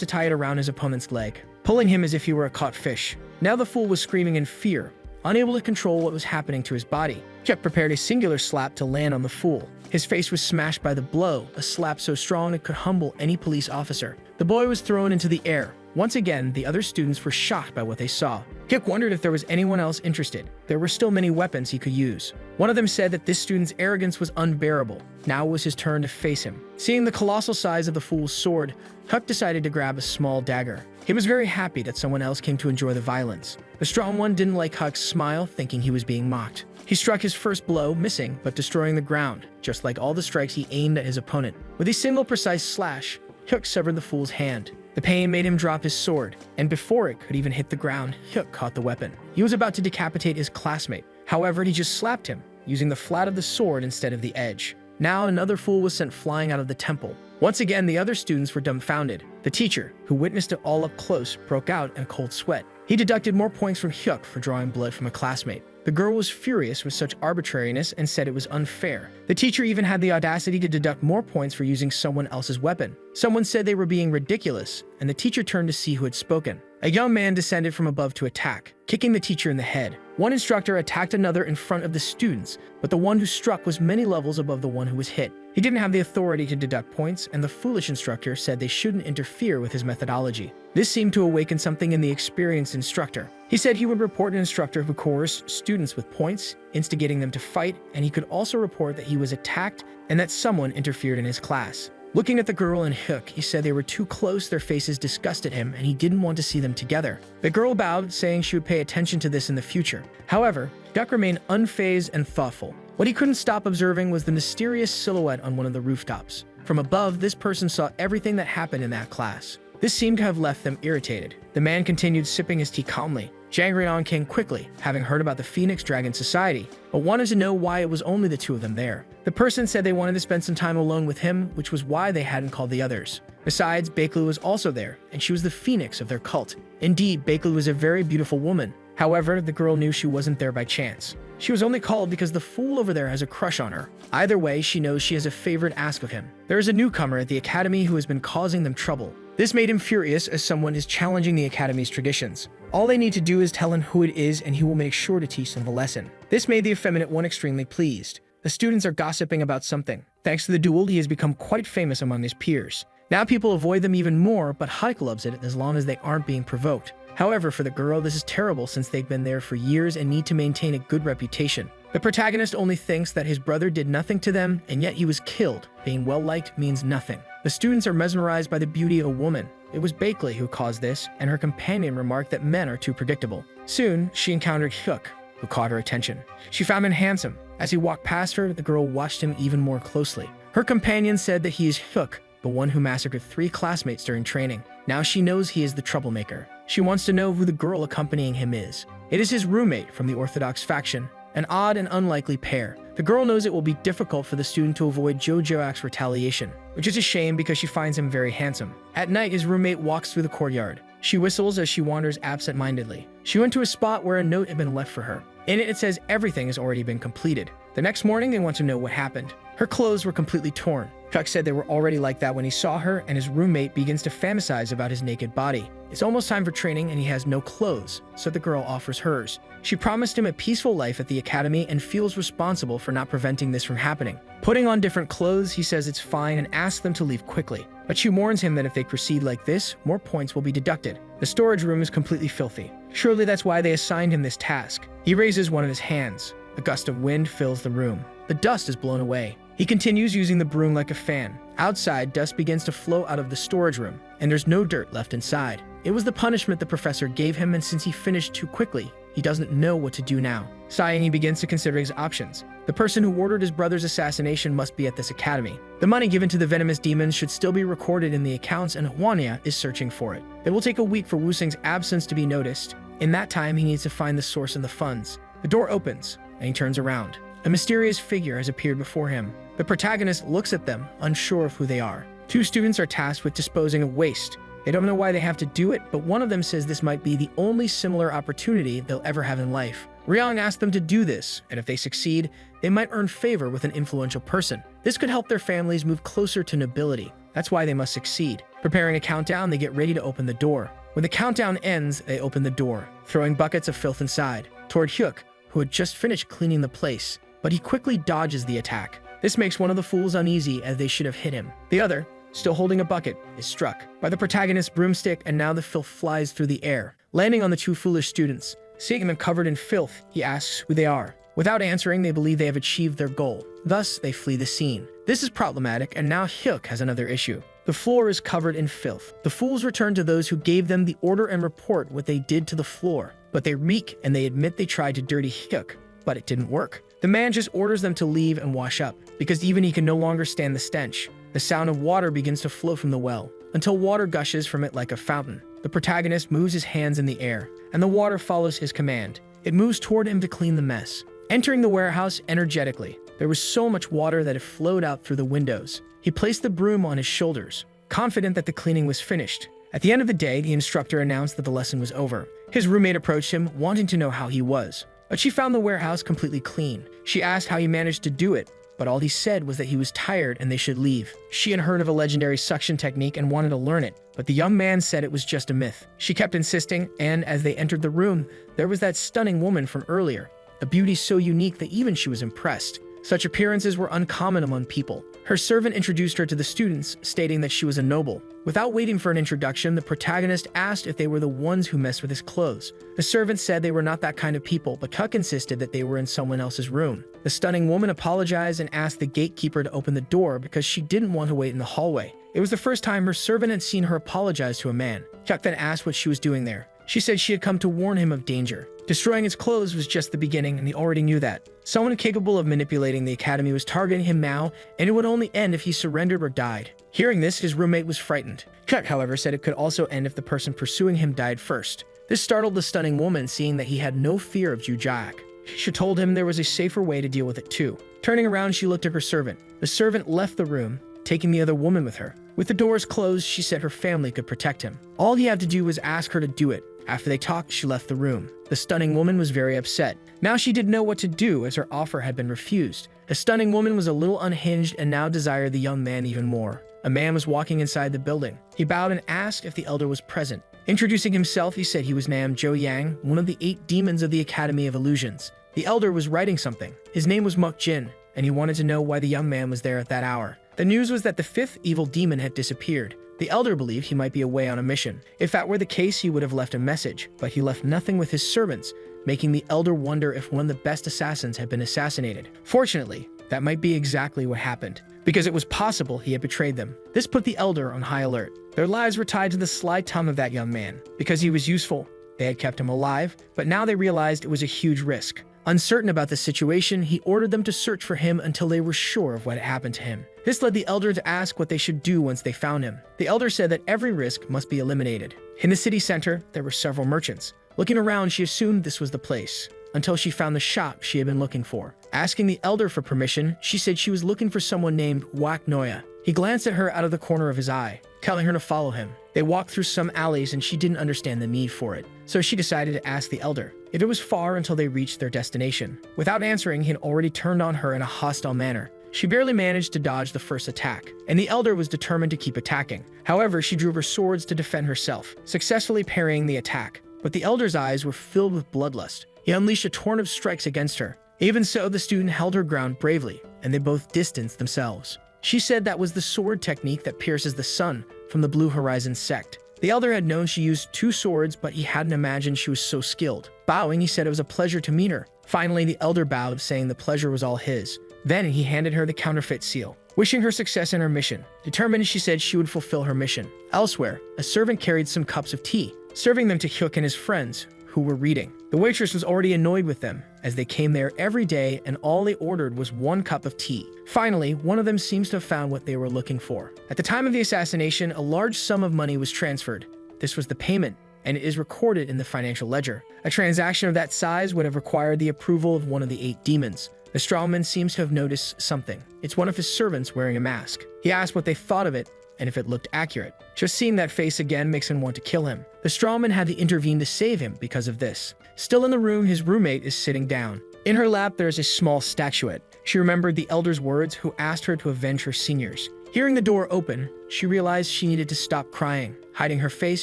to tie it around his opponent's leg, pulling him as if he were a caught fish. Now the fool was screaming in fear, unable to control what was happening to his body. Hyuk prepared a singular slap to land on the fool. His face was smashed by the blow, a slap so strong it could humble any police officer. The boy was thrown into the air. Once again, the other students were shocked by what they saw. Hyuk wondered if there was anyone else interested. There were still many weapons he could use. One of them said that this student's arrogance was unbearable. Now it was his turn to face him. Seeing the colossal size of the fool's sword, Hyuk decided to grab a small dagger. He was very happy that someone else came to enjoy the violence. The strong one didn't like Hyuk's smile, thinking he was being mocked. He struck his first blow, missing, but destroying the ground, just like all the strikes he aimed at his opponent. With a single precise slash, Hyuk severed the fool's hand. The pain made him drop his sword, and before it could even hit the ground, Hyuk caught the weapon. He was about to decapitate his classmate. However, he just slapped him, using the flat of the sword instead of the edge. Now another fool was sent flying out of the temple. Once again, the other students were dumbfounded. The teacher, who witnessed it all up close, broke out in a cold sweat. He deducted more points from Hyuk for drawing blood from a classmate. The girl was furious with such arbitrariness and said it was unfair. The teacher even had the audacity to deduct more points for using someone else's weapon. Someone said they were being ridiculous, and the teacher turned to see who had spoken. A young man descended from above to attack, kicking the teacher in the head. One instructor attacked another in front of the students, but the one who struck was many levels above the one who was hit. He didn't have the authority to deduct points, and the foolish instructor said they shouldn't interfere with his methodology. This seemed to awaken something in the experienced instructor. He said he would report an instructor who coerced students with points, instigating them to fight, and he could also report that he was attacked and that someone interfered in his class. Looking at the girl and Hyuk, he said they were too close, their faces disgusted him, and he didn't want to see them together. The girl bowed, saying she would pay attention to this in the future. However, Hyuk remained unfazed and thoughtful. What he couldn't stop observing was the mysterious silhouette on one of the rooftops. From above, this person saw everything that happened in that class. This seemed to have left them irritated. The man continued sipping his tea calmly. Jang Ryeon came quickly, having heard about the Phoenix Dragon Society, but wanted to know why it was only the two of them there. The person said they wanted to spend some time alone with him, which was why they hadn't called the others. Besides, Baeklu was also there, and she was the phoenix of their cult. Indeed, Baeklu was a very beautiful woman. However, the girl knew she wasn't there by chance. She was only called because the fool over there has a crush on her. Either way, she knows she has a favor to ask of him. There is a newcomer at the academy who has been causing them trouble. This made him furious as someone is challenging the academy's traditions. All they need to do is tell him who it is and he will make sure to teach them the lesson. This made the effeminate one extremely pleased. The students are gossiping about something. Thanks to the duel, he has become quite famous among his peers. Now people avoid them even more, but Hyuk loves it as long as they aren't being provoked. However, for the girl, this is terrible since they've been there for years and need to maintain a good reputation. The protagonist only thinks that his brother did nothing to them, and yet he was killed. Being well-liked means nothing. The students are mesmerized by the beauty of a woman. It was Baekli who caused this, and her companion remarked that men are too predictable. Soon, she encountered Hyuk, who caught her attention. She found him handsome. As he walked past her, the girl watched him even more closely. Her companion said that he is Hyuk, the one who massacred 3 classmates during training. Now she knows he is the troublemaker. She wants to know who the girl accompanying him is. It is his roommate from the Orthodox faction, an odd and unlikely pair. The girl knows it will be difficult for the student to avoid Jo Joak's retaliation, which is a shame because she finds him very handsome. At night, his roommate walks through the courtyard. She whistles as she wanders absent-mindedly. She went to a spot where a note had been left for her. In it says everything has already been completed. The next morning, they want to know what happened. Her clothes were completely torn. Hyuk said they were already like that when he saw her, and his roommate begins to fantasize about his naked body. It's almost time for training and he has no clothes, so the girl offers hers. She promised him a peaceful life at the academy and feels responsible for not preventing this from happening. Putting on different clothes, he says it's fine and asks them to leave quickly. But she warns him that if they proceed like this, more points will be deducted. The storage room is completely filthy. Surely that's why they assigned him this task. He raises one of his hands. A gust of wind fills the room. The dust is blown away. He continues using the broom like a fan. Outside, dust begins to flow out of the storage room, and there's no dirt left inside. It was the punishment the professor gave him, and since he finished too quickly, he doesn't know what to do now. Sighing, he begins to consider his options. The person who ordered his brother's assassination must be at this academy. The money given to the venomous demons should still be recorded in the accounts, and Hwania is searching for it. It will take a week for Wusing's absence to be noticed. In that time, he needs to find the source of the funds. The door opens, and he turns around. A mysterious figure has appeared before him. The protagonist looks at them, unsure of who they are. Two students are tasked with disposing of waste. They don't know why they have to do it, but one of them says this might be the only similar opportunity they'll ever have in life. Ryong asks them to do this, and if they succeed, they might earn favor with an influential person. This could help their families move closer to nobility. That's why they must succeed. Preparing a countdown, they get ready to open the door. When the countdown ends, they open the door, throwing buckets of filth inside, toward Hyuk, who had just finished cleaning the place. But he quickly dodges the attack. This makes one of the fools uneasy, as they should have hit him. The other, still holding a bucket, is struck by the protagonist's broomstick, and now the filth flies through the air, landing on the two foolish students. Seeing them covered in filth, he asks who they are. Without answering, they believe they have achieved their goal. Thus, they flee the scene. This is problematic, and now Hyuk has another issue. The floor is covered in filth. The fools return to those who gave them the order and report what they did to the floor. But they reek, and they admit they tried to dirty Hyuk, but it didn't work. The man just orders them to leave and wash up, because even he can no longer stand the stench. The sound of water begins to flow from the well, until water gushes from it like a fountain. The protagonist moves his hands in the air, and the water follows his command. It moves toward him to clean the mess. Entering the warehouse energetically, there was so much water that it flowed out through the windows. He placed the broom on his shoulders, confident that the cleaning was finished. At the end of the day, the instructor announced that the lesson was over. His roommate approached him, wanting to know how he was, but she found the warehouse completely clean. She asked how he managed to do it, but all he said was that he was tired and they should leave. She had heard of a legendary suction technique and wanted to learn it, but the young man said it was just a myth. She kept insisting, and as they entered the room, there was that stunning woman from earlier, a beauty so unique that even she was impressed. Such appearances were uncommon among people. Her servant introduced her to the students, stating that she was a noble. Without waiting for an introduction, the protagonist asked if they were the ones who messed with his clothes. The servant said they were not that kind of people, but Hyuk insisted that they were in someone else's room. The stunning woman apologized and asked the gatekeeper to open the door because she didn't want to wait in the hallway. It was the first time her servant had seen her apologize to a man. Hyuk then asked what she was doing there. She said she had come to warn him of danger. Destroying his clothes was just the beginning, and he already knew that. Someone capable of manipulating the academy was targeting him now, and it would only end if he surrendered or died. Hearing this, his roommate was frightened. Hyuk, however, said it could also end if the person pursuing him died first. This startled the stunning woman, seeing that he had no fear of Jujaak. She told him there was a safer way to deal with it too. Turning around, she looked at her servant. The servant left the room, taking the other woman with her. With the doors closed, she said her family could protect him. All he had to do was ask her to do it. After they talked, she left the room. The stunning woman was very upset. Now she didn't know what to do, as her offer had been refused. The stunning woman was a little unhinged and now desired the young man even more. A man was walking inside the building. He bowed and asked if the elder was present. Introducing himself, he said he was Nam Jo Yang, one of the 8 demons of the Academy of Illusions. The elder was writing something. His name was Muk Jin, and he wanted to know why the young man was there at that hour. The news was that the 5th evil demon had disappeared. The elder believed he might be away on a mission. If that were the case, he would have left a message, but he left nothing with his servants, making the elder wonder if one of the best assassins had been assassinated. Fortunately, that might be exactly what happened, because it was possible he had betrayed them. This put the elder on high alert. Their lives were tied to the sly tongue of that young man. Because he was useful, they had kept him alive, but now they realized it was a huge risk. Uncertain about the situation, he ordered them to search for him until they were sure of what had happened to him. This led the elder to ask what they should do once they found him. The elder said that every risk must be eliminated. In the city center, there were several merchants. Looking around, she assumed this was the place, until she found the shop she had been looking for. Asking the elder for permission, she said she was looking for someone named Wak Noya. He glanced at her out of the corner of his eye, telling her to follow him. They walked through some alleys and she didn't understand the need for it, so she decided to ask the elder if it was far until they reached their destination. Without answering, he had already turned on her in a hostile manner. She barely managed to dodge the first attack, and the elder was determined to keep attacking. However, she drew her swords to defend herself, successfully parrying the attack. But the elder's eyes were filled with bloodlust. He unleashed a torrent of strikes against her. Even so, the student held her ground bravely, and they both distanced themselves. She said that was the sword technique that pierces the sun from the Blue Horizon sect. The elder had known she used 2 swords, but he hadn't imagined she was so skilled. Bowing, he said it was a pleasure to meet her. Finally, the elder bowed, saying the pleasure was all his. Then he handed her the counterfeit seal, wishing her success in her mission. Determined, she said she would fulfill her mission. Elsewhere, a servant carried some cups of tea, serving them to Hyuk and his friends, who were reading. The waitress was already annoyed with them, as they came there every day and all they ordered was 1 cup of tea. Finally, one of them seems to have found what they were looking for. At the time of the assassination, a large sum of money was transferred. This was the payment, and it is recorded in the financial ledger. A transaction of that size would have required the approval of one of the 8 demons. The strawman seems to have noticed something. It's one of his servants wearing a mask. He asked what they thought of it and if it looked accurate. Just seeing that face again makes him want to kill him. The strawman had to intervene to save him because of this. Still in the room, his roommate is sitting down. In her lap, there is a small statuette. She remembered the elder's words who asked her to avenge her seniors. Hearing the door open, she realized she needed to stop crying. Hiding her face,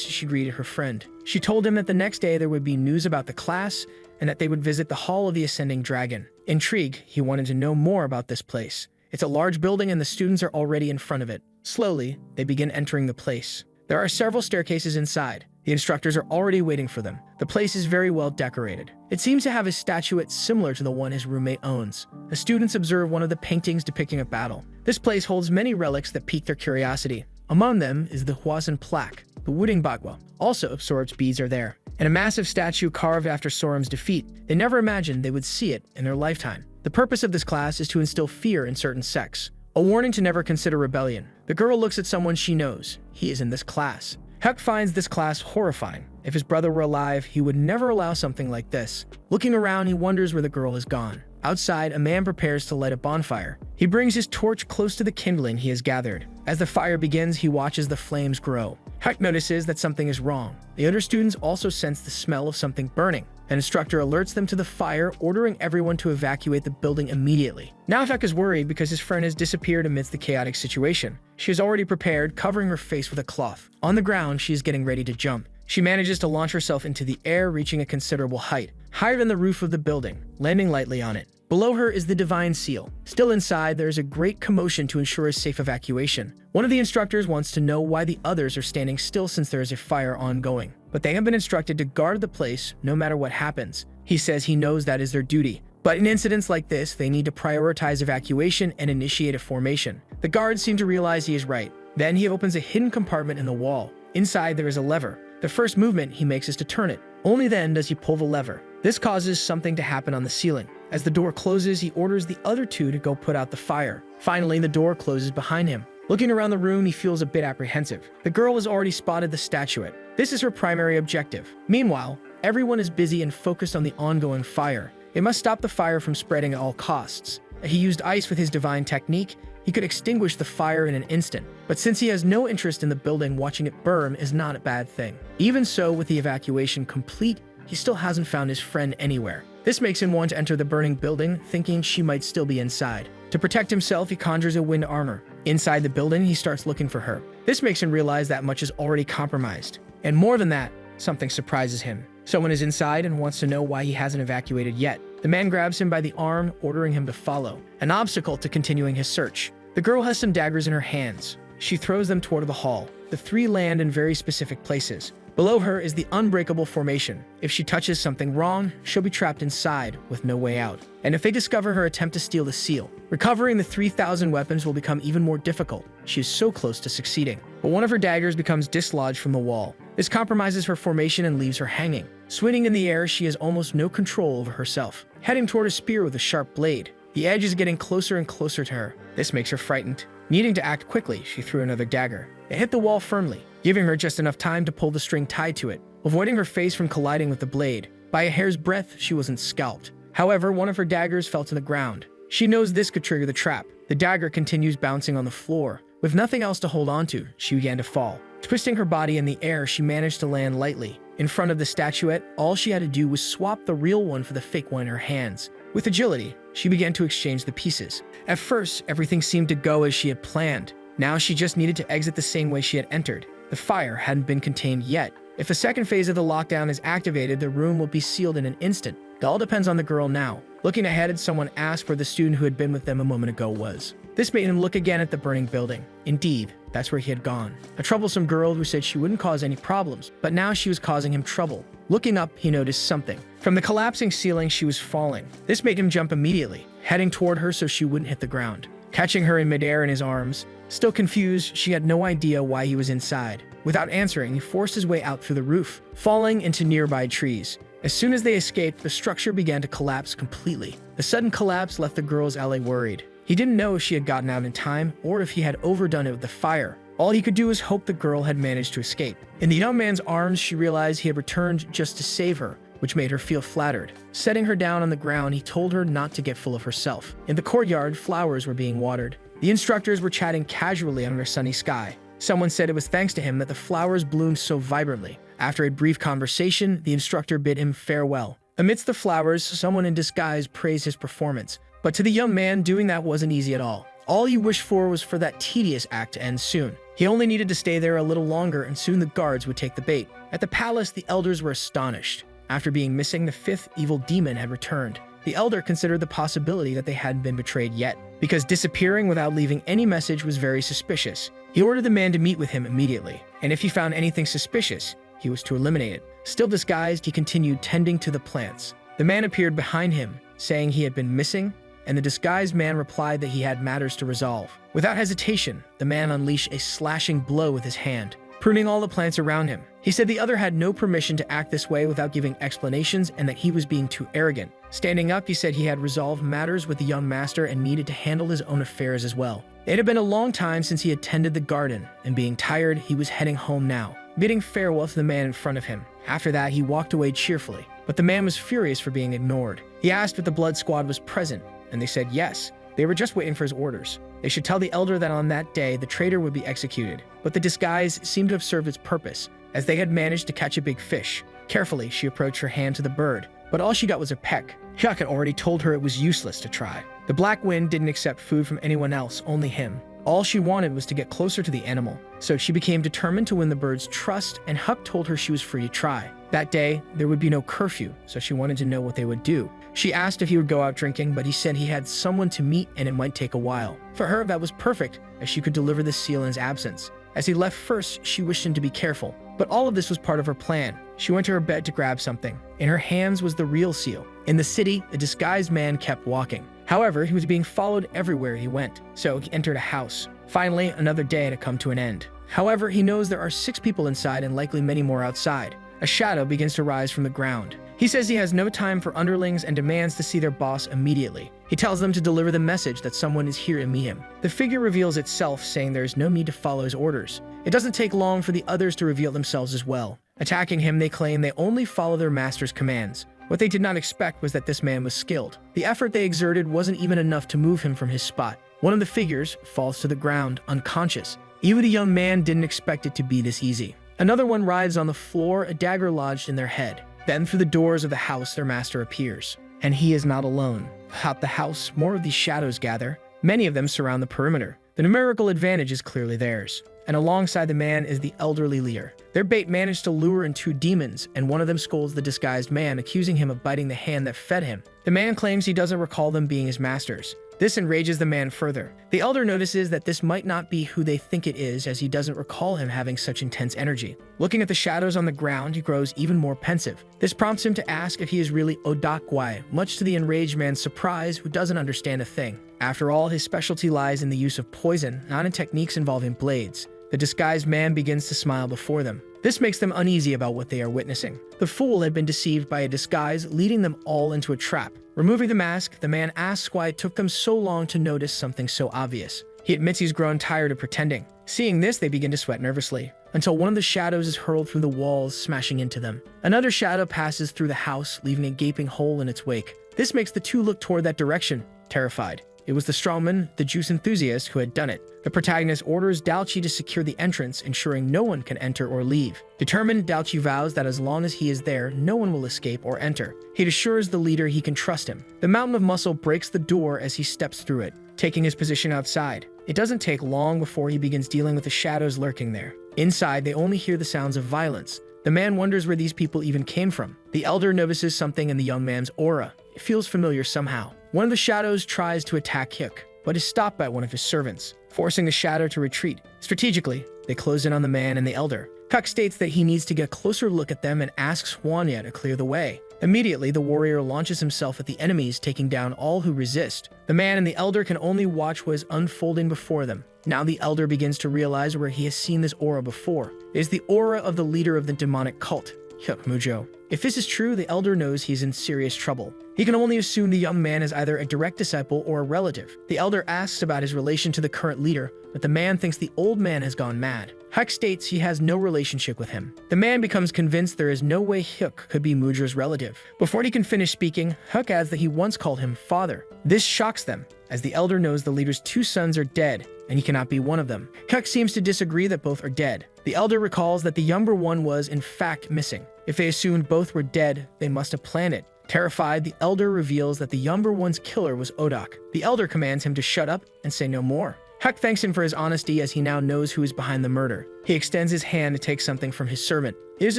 she greeted her friend. She told him that the next day there would be news about the class and that they would visit the Hall of the Ascending Dragon. Intrigued, he wanted to know more about this place. It's a large building and the students are already in front of it. Slowly, they begin entering the place. There are several staircases inside. The instructors are already waiting for them. The place is very well decorated. It seems to have a statuette similar to the one his roommate owns. The students observe one of the paintings depicting a battle. This place holds many relics that pique their curiosity. Among them is the Huasan plaque. The Wuding Bagua also absorbs beads are there, and a massive statue carved after Sorum's defeat. They never imagined they would see it in their lifetime. The purpose of this class is to instill fear in certain sects. A warning to never consider rebellion. The girl looks at someone she knows. He is in this class. Huck finds this class horrifying. If his brother were alive, he would never allow something like this. Looking around, he wonders where the girl has gone. Outside, a man prepares to light a bonfire. He brings his torch close to the kindling he has gathered. As the fire begins, he watches the flames grow. Huck notices that something is wrong. The other students also sense the smell of something burning. An instructor alerts them to the fire, ordering everyone to evacuate the building immediately. Now Huck is worried because his friend has disappeared amidst the chaotic situation. She is already prepared, covering her face with a cloth. On the ground, she is getting ready to jump. She manages to launch herself into the air, reaching a considerable height, higher than the roof of the building, landing lightly on it. Below her is the Divine Seal. Still inside, there is a great commotion to ensure a safe evacuation. One of the instructors wants to know why the others are standing still since there is a fire ongoing. But they have been instructed to guard the place no matter what happens. He says he knows that is their duty. But in incidents like this, they need to prioritize evacuation and initiate a formation. The guards seem to realize he is right. Then he opens a hidden compartment in the wall. Inside, there is a lever. The first movement he makes is to turn it. Only then does he pull the lever. This causes something to happen on the ceiling. As the door closes, he orders the other 2 to go put out the fire. Finally, the door closes behind him. Looking around the room, he feels a bit apprehensive. The girl has already spotted the statuette. This is her primary objective. Meanwhile, everyone is busy and focused on the ongoing fire. They must stop the fire from spreading at all costs. He used ice with his divine technique. He could extinguish the fire in an instant. But since he has no interest in the building, watching it burn is not a bad thing. Even so, with the evacuation complete, he still hasn't found his friend anywhere. This makes him want to enter the burning building, thinking she might still be inside. To protect himself, he conjures a wind armor. Inside the building, he starts looking for her. This makes him realize that much is already compromised. And more than that, something surprises him. Someone is inside and wants to know why he hasn't evacuated yet. The man grabs him by the arm, ordering him to follow, an obstacle to continuing his search. The girl has some daggers in her hands. She throws them toward the hall. The 3 land in very specific places. Below her is the unbreakable formation. If she touches something wrong, she'll be trapped inside with no way out. And if they discover her attempt to steal the seal, recovering the 3,000 weapons will become even more difficult. She is so close to succeeding. But one of her daggers becomes dislodged from the wall. This compromises her formation and leaves her hanging. Swinging in the air, she has almost no control over herself. Heading toward a spear with a sharp blade. The edge is getting closer and closer to her. This makes her frightened. Needing to act quickly, she threw another dagger. It hit the wall firmly, giving her just enough time to pull the string tied to it, avoiding her face from colliding with the blade. By a hair's breadth, she wasn't scalped. However, one of her daggers fell to the ground. She knows this could trigger the trap. The dagger continues bouncing on the floor. With nothing else to hold onto, she began to fall. Twisting her body in the air, she managed to land lightly. In front of the statuette, all she had to do was swap the real one for the fake one in her hands. With agility, she began to exchange the pieces. At first, everything seemed to go as she had planned. Now she just needed to exit the same way she had entered. The fire hadn't been contained yet. If the second phase of the lockdown is activated, the room will be sealed in an instant. It all depends on the girl now. Looking ahead, someone asked where the student who had been with them a moment ago was. This made him look again at the burning building. Indeed, that's where he had gone. A troublesome girl who said she wouldn't cause any problems, but now she was causing him trouble. Looking up, he noticed something. From the collapsing ceiling, she was falling. This made him jump immediately, heading toward her so she wouldn't hit the ground. Catching her in midair in his arms. Still confused, she had no idea why he was inside. Without answering, he forced his way out through the roof, falling into nearby trees. As soon as they escaped, the structure began to collapse completely. The sudden collapse left the girl's ally worried. He didn't know if she had gotten out in time or if he had overdone it with the fire. All he could do was hope the girl had managed to escape. In the young man's arms, she realized he had returned just to save her, which made her feel flattered. Setting her down on the ground, he told her not to get full of herself. In the courtyard, flowers were being watered. The instructors were chatting casually under a sunny sky. Someone said it was thanks to him that the flowers bloomed so vibrantly. After a brief conversation, the instructor bid him farewell. Amidst the flowers, someone in disguise praised his performance. But to the young man, doing that wasn't easy at all. All he wished for was for that tedious act to end soon. He only needed to stay there a little longer, and soon the guards would take the bait. At the palace, the elders were astonished. After being missing, the fifth evil demon had returned. The elder considered the possibility that they hadn't been betrayed yet, because disappearing without leaving any message was very suspicious. He ordered the man to meet with him immediately, and if he found anything suspicious, he was to eliminate it. Still disguised, he continued tending to the plants. The man appeared behind him, saying he had been missing, and the disguised man replied that he had matters to resolve. Without hesitation, the man unleashed a slashing blow with his hand, pruning all the plants around him. He said the other had no permission to act this way without giving explanations and that he was being too arrogant. Standing up, he said he had resolved matters with the young master and needed to handle his own affairs as well. It had been a long time since he had tended the garden, and being tired, he was heading home now, bidding farewell to the man in front of him. After that, he walked away cheerfully, but the man was furious for being ignored. He asked if the blood squad was present, and they said yes. They were just waiting for his orders. They should tell the elder that on that day, the traitor would be executed. But the disguise seemed to have served its purpose, as they had managed to catch a big fish. Carefully, she approached her hand to the bird, but all she got was a peck. Hyuk had already told her it was useless to try. The Black Wind didn't accept food from anyone else, only him. All she wanted was to get closer to the animal, so she became determined to win the bird's trust, and Hyuk told her she was free to try. That day, there would be no curfew, so she wanted to know what they would do. She asked if he would go out drinking, but he said he had someone to meet and it might take a while. For her, that was perfect, as she could deliver the seal in his absence. As he left first, she wished him to be careful, but all of this was part of her plan. She went to her bed to grab something. In her hands was the real seal. In the city, a disguised man kept walking. However, he was being followed everywhere he went, so he entered a house. Finally, another day had come to an end. However, he knows there are 6 people inside and likely many more outside. A shadow begins to rise from the ground. He says he has no time for underlings and demands to see their boss immediately. He tells them to deliver the message that someone is here to meet him. The figure reveals itself, saying there is no need to follow his orders. It doesn't take long for the others to reveal themselves as well. Attacking him, they claim they only follow their master's commands. What they did not expect was that this man was skilled. The effort they exerted wasn't even enough to move him from his spot. One of the figures falls to the ground, unconscious. Even the young man didn't expect it to be this easy. Another one writhes on the floor, a dagger lodged in their head. Then through the doors of the house, their master appears. And he is not alone. Throughout the house, more of these shadows gather. Many of them surround the perimeter. The numerical advantage is clearly theirs. And alongside the man is the elderly leader. Their bait managed to lure in 2 demons, and one of them scolds the disguised man, accusing him of biting the hand that fed him. The man claims he doesn't recall them being his masters. This enrages the man further. The elder notices that this might not be who they think it is, as he doesn't recall him having such intense energy. Looking at the shadows on the ground, he grows even more pensive. This prompts him to ask if he is really Odakwai, much to the enraged man's surprise, who doesn't understand a thing. After all, his specialty lies in the use of poison, not in techniques involving blades. The disguised man begins to smile before them. This makes them uneasy about what they are witnessing. The fool had been deceived by a disguise, leading them all into a trap. Removing the mask, the man asks why it took them so long to notice something so obvious. He admits he's grown tired of pretending. Seeing this, they begin to sweat nervously, until one of the shadows is hurled through the walls, smashing into them. Another shadow passes through the house, leaving a gaping hole in its wake. This makes the 2 look toward that direction, terrified. It was the strongman, the juice enthusiast, who had done it. The protagonist orders Dalchi to secure the entrance, ensuring no one can enter or leave. Determined, Dalchi vows that as long as he is there, no one will escape or enter. He assures the leader he can trust him. The mountain of muscle breaks the door as he steps through it, taking his position outside. It doesn't take long before he begins dealing with the shadows lurking there. Inside, they only hear the sounds of violence. The man wonders where these people even came from. The elder notices something in the young man's aura. It feels familiar somehow. One of the shadows tries to attack Hyuk, but is stopped by one of his servants, forcing the shadow to retreat. Strategically, they close in on the man and the elder. Hyuk states that he needs to get a closer look at them and asks Hwanya to clear the way. Immediately, the warrior launches himself at the enemies, taking down all who resist. The man and the elder can only watch what is unfolding before them. Now the elder begins to realize where he has seen this aura before. It is the aura of the leader of the demonic cult. Hyuk Mujo. If this is true, the elder knows he's in serious trouble. He can only assume the young man is either a direct disciple or a relative. The elder asks about his relation to the current leader, but the man thinks the old man has gone mad. Hyuk states he has no relationship with him. The man becomes convinced there is no way Hyuk could be Mujo's relative. Before he can finish speaking, Hyuk adds that he once called him father. This shocks them, as the elder knows the leader's 2 sons are dead, and he cannot be one of them. Hyuk seems to disagree that both are dead. The elder recalls that the younger one was, in fact, missing. If they assumed both were dead, they must have planned it. Terrified, the elder reveals that the younger one's killer was Odak. The elder commands him to shut up and say no more. Hyuk thanks him for his honesty as he now knows who is behind the murder. He extends his hand to take something from his servant. It is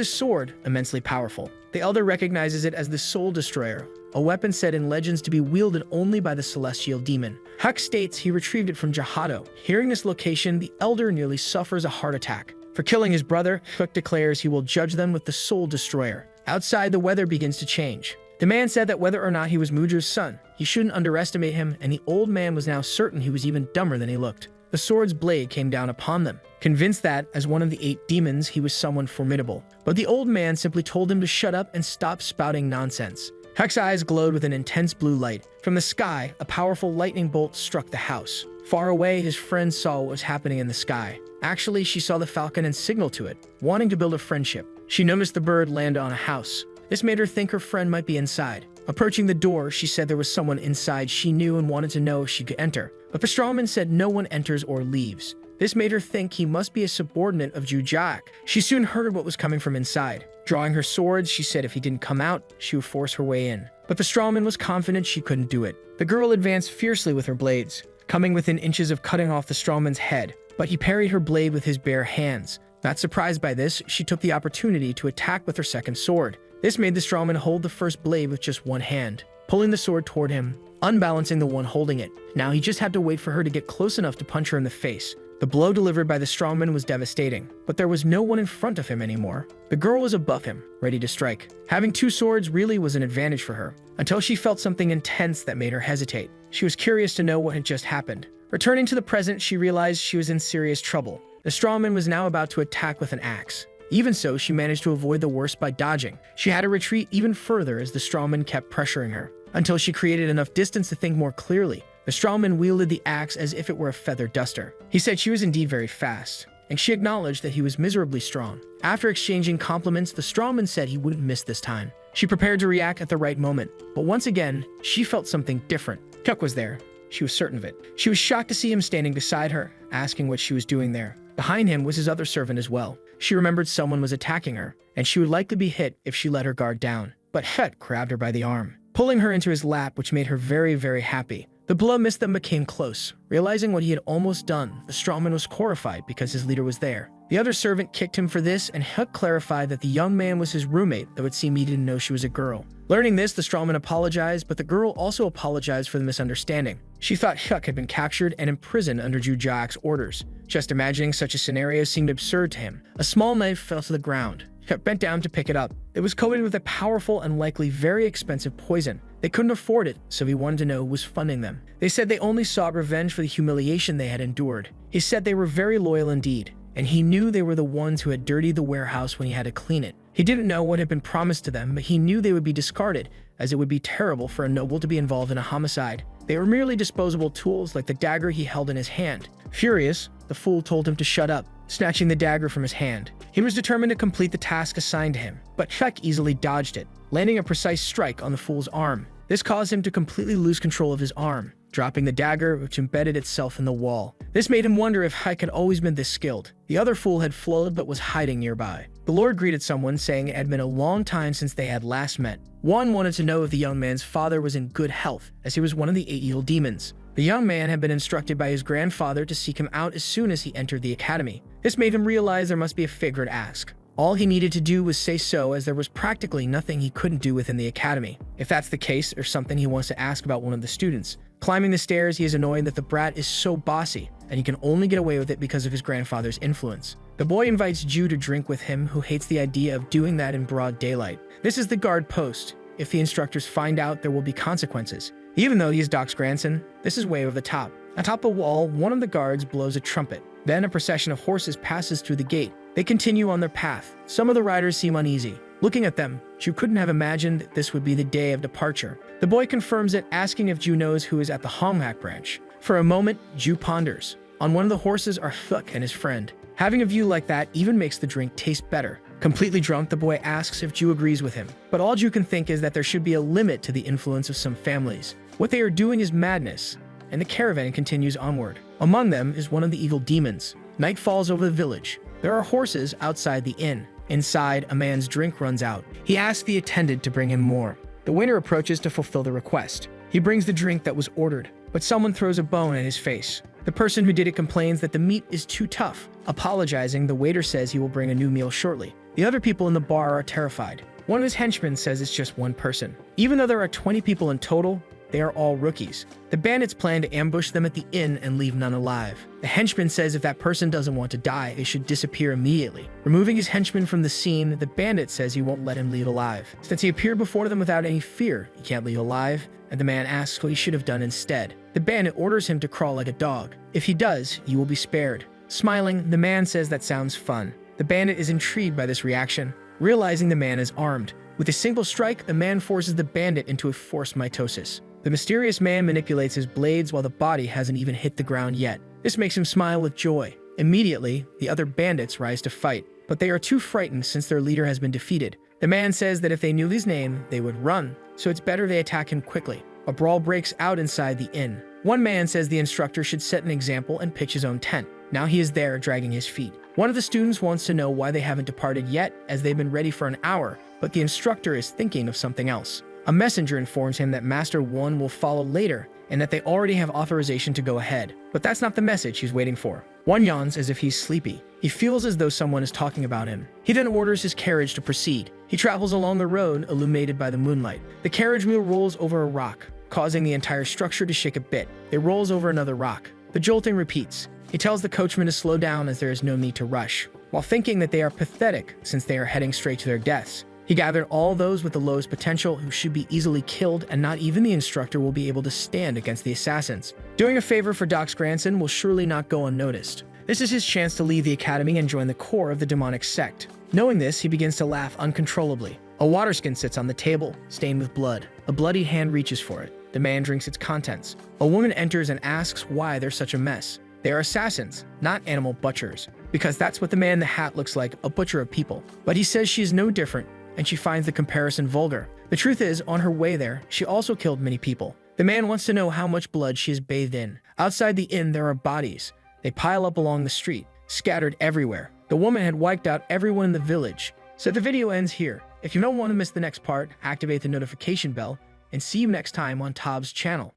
a sword, immensely powerful. The elder recognizes it as the Soul Destroyer, a weapon said in legends to be wielded only by the celestial demon. Hyuk states he retrieved it from Jahado. Hearing this location, the elder nearly suffers a heart attack. For killing his brother, Hyuk declares he will judge them with the Soul Destroyer. Outside, the weather begins to change. The man said that whether or not he was Mujo's son, he shouldn't underestimate him, and the old man was now certain he was even dumber than he looked. The sword's blade came down upon them, convinced that, as one of the 8 demons, he was someone formidable. But the old man simply told him to shut up and stop spouting nonsense. Hyuk's eyes glowed with an intense blue light. From the sky, a powerful lightning bolt struck the house. Far away, his friend saw what was happening in the sky. Actually, she saw the falcon and signaled to it, wanting to build a friendship. She noticed the bird land on a house. This made her think her friend might be inside. Approaching the door, she said there was someone inside she knew and wanted to know if she could enter. But the strawman said no one enters or leaves. This made her think he must be a subordinate of Jujak. She soon heard what was coming from inside. Drawing her swords, she said if he didn't come out, she would force her way in. But the strawman was confident she couldn't do it. The girl advanced fiercely with her blades, coming within inches of cutting off the strawman's head. But he parried her blade with his bare hands. Not surprised by this, she took the opportunity to attack with her second sword. This made the strawman hold the first blade with just one hand, pulling the sword toward him, unbalancing the one holding it. Now he just had to wait for her to get close enough to punch her in the face. The blow delivered by the strawman was devastating, but there was no one in front of him anymore. The girl was above him, ready to strike. Having 2 swords really was an advantage for her, until she felt something intense that made her hesitate. She was curious to know what had just happened. Returning to the present, she realized she was in serious trouble. The strawman was now about to attack with an axe. Even so, she managed to avoid the worst by dodging. She had to retreat even further as the strawman kept pressuring her, until she created enough distance to think more clearly. The strawman wielded the axe as if it were a feather duster. He said she was indeed very fast, and she acknowledged that he was miserably strong. After exchanging compliments, the strawman said he wouldn't miss this time. She prepared to react at the right moment, but once again, she felt something different. Hyuk was there. She was certain of it. She was shocked to see him standing beside her, asking what she was doing there. Behind him was his other servant as well. She remembered someone was attacking her, and she would likely be hit if she let her guard down. But Hyuk grabbed her by the arm, pulling her into his lap, which made her very, very happy. The blow missed them but came close. Realizing what he had almost done, the strawman was horrified because his leader was there. The other servant kicked him for this, and Hyuk clarified that the young man was his roommate, though it seemed he didn't know she was a girl. Learning this, the strawman apologized, but the girl also apologized for the misunderstanding. She thought Hyuk had been captured and imprisoned under Jujak's orders. Just imagining such a scenario seemed absurd to him. A small knife fell to the ground. Hyuk bent down to pick it up. It was coated with a powerful and likely very expensive poison. They couldn't afford it, so he wanted to know who was funding them. They said they only sought revenge for the humiliation they had endured. He said they were very loyal indeed, and he knew they were the ones who had dirtied the warehouse when he had to clean it. He didn't know what had been promised to them, but he knew they would be discarded, as it would be terrible for a noble to be involved in a homicide. They were merely disposable tools like the dagger he held in his hand. Furious, the fool told him to shut up, snatching the dagger from his hand. He was determined to complete the task assigned to him, but Hyuk easily dodged it, landing a precise strike on the fool's arm. This caused him to completely lose control of his arm, dropping the dagger, which embedded itself in the wall. This made him wonder if Hyuk had always been this skilled. The other fool had fled but was hiding nearby. The Lord greeted someone, saying it had been a long time since they had last met. One wanted to know if the young man's father was in good health, as he was one of the 8 evil demons. The young man had been instructed by his grandfather to seek him out as soon as he entered the academy. This made him realize there must be a favor to ask. All he needed to do was say so, as there was practically nothing he couldn't do within the academy. If that's the case, there's something he wants to ask about one of the students. Climbing the stairs, he is annoyed that the brat is so bossy, and he can only get away with it because of his grandfather's influence. The boy invites Ju to drink with him, who hates the idea of doing that in broad daylight. This is the guard post. If the instructors find out, there will be consequences. Even though he is Doc's grandson, this is way over the top. Atop the wall, one of the guards blows a trumpet. Then a procession of horses passes through the gate. They continue on their path. Some of the riders seem uneasy. Looking at them, Ju couldn't have imagined this would be the day of departure. The boy confirms it, asking if Ju knows who is at the Honghak branch. For a moment, Ju ponders. On one of the horses are Thuk and his friend. Having a view like that even makes the drink taste better. Completely drunk, the boy asks if Ju agrees with him. But all Ju can think is that there should be a limit to the influence of some families. What they are doing is madness, and the caravan continues onward. Among them is one of the evil demons. Night falls over the village. There are horses outside the inn. Inside, a man's drink runs out. He asks the attendant to bring him more. The waiter approaches to fulfill the request. He brings the drink that was ordered, but someone throws a bone at his face. The person who did it complains that the meat is too tough. Apologizing, the waiter says he will bring a new meal shortly. The other people in the bar are terrified. One of his henchmen says it's just one person. Even though there are 20 people in total, they are all rookies. The bandits plan to ambush them at the inn and leave none alive. The henchman says if that person doesn't want to die, they should disappear immediately. Removing his henchman from the scene, the bandit says he won't let him leave alive. Since he appeared before them without any fear, he can't leave alive, and the man asks what he should have done instead. The bandit orders him to crawl like a dog. If he does, you will be spared. Smiling, the man says that sounds fun. The bandit is intrigued by this reaction, realizing the man is armed. With a single strike, the man forces the bandit into a forced mitosis. The mysterious man manipulates his blades while the body hasn't even hit the ground yet. This makes him smile with joy. Immediately, the other bandits rise to fight, but they are too frightened since their leader has been defeated. The man says that if they knew his name, they would run, so it's better they attack him quickly. A brawl breaks out inside the inn. One man says the instructor should set an example and pitch his own tent. Now he is there, dragging his feet. One of the students wants to know why they haven't departed yet, as they've been ready for an hour, but the instructor is thinking of something else. A messenger informs him that Master One will follow later, and that they already have authorization to go ahead. But that's not the message he's waiting for. One yawns as if he's sleepy. He feels as though someone is talking about him. He then orders his carriage to proceed. He travels along the road, illuminated by the moonlight. The carriage wheel rolls over a rock, causing the entire structure to shake a bit. It rolls over another rock. The jolting repeats. He tells the coachman to slow down as there is no need to rush, while thinking that they are pathetic since they are heading straight to their deaths. He gathered all those with the lowest potential who should be easily killed, and not even the instructor will be able to stand against the assassins. Doing a favor for Doc's grandson will surely not go unnoticed. This is his chance to leave the academy and join the core of the demonic sect. Knowing this, he begins to laugh uncontrollably. A water skin sits on the table, stained with blood. A bloodied hand reaches for it. The man drinks its contents. A woman enters and asks why there's such a mess. They are assassins, not animal butchers, because that's what the man in the hat looks like, a butcher of people. But he says she is no different, and she finds the comparison vulgar. The truth is, on her way there, she also killed many people. The man wants to know how much blood she is bathed in. Outside the inn, there are bodies. They pile up along the street, scattered everywhere. The woman had wiped out everyone in the village. So the video ends here. If you don't want to miss the next part, activate the notification bell, and see you next time on Tob's channel.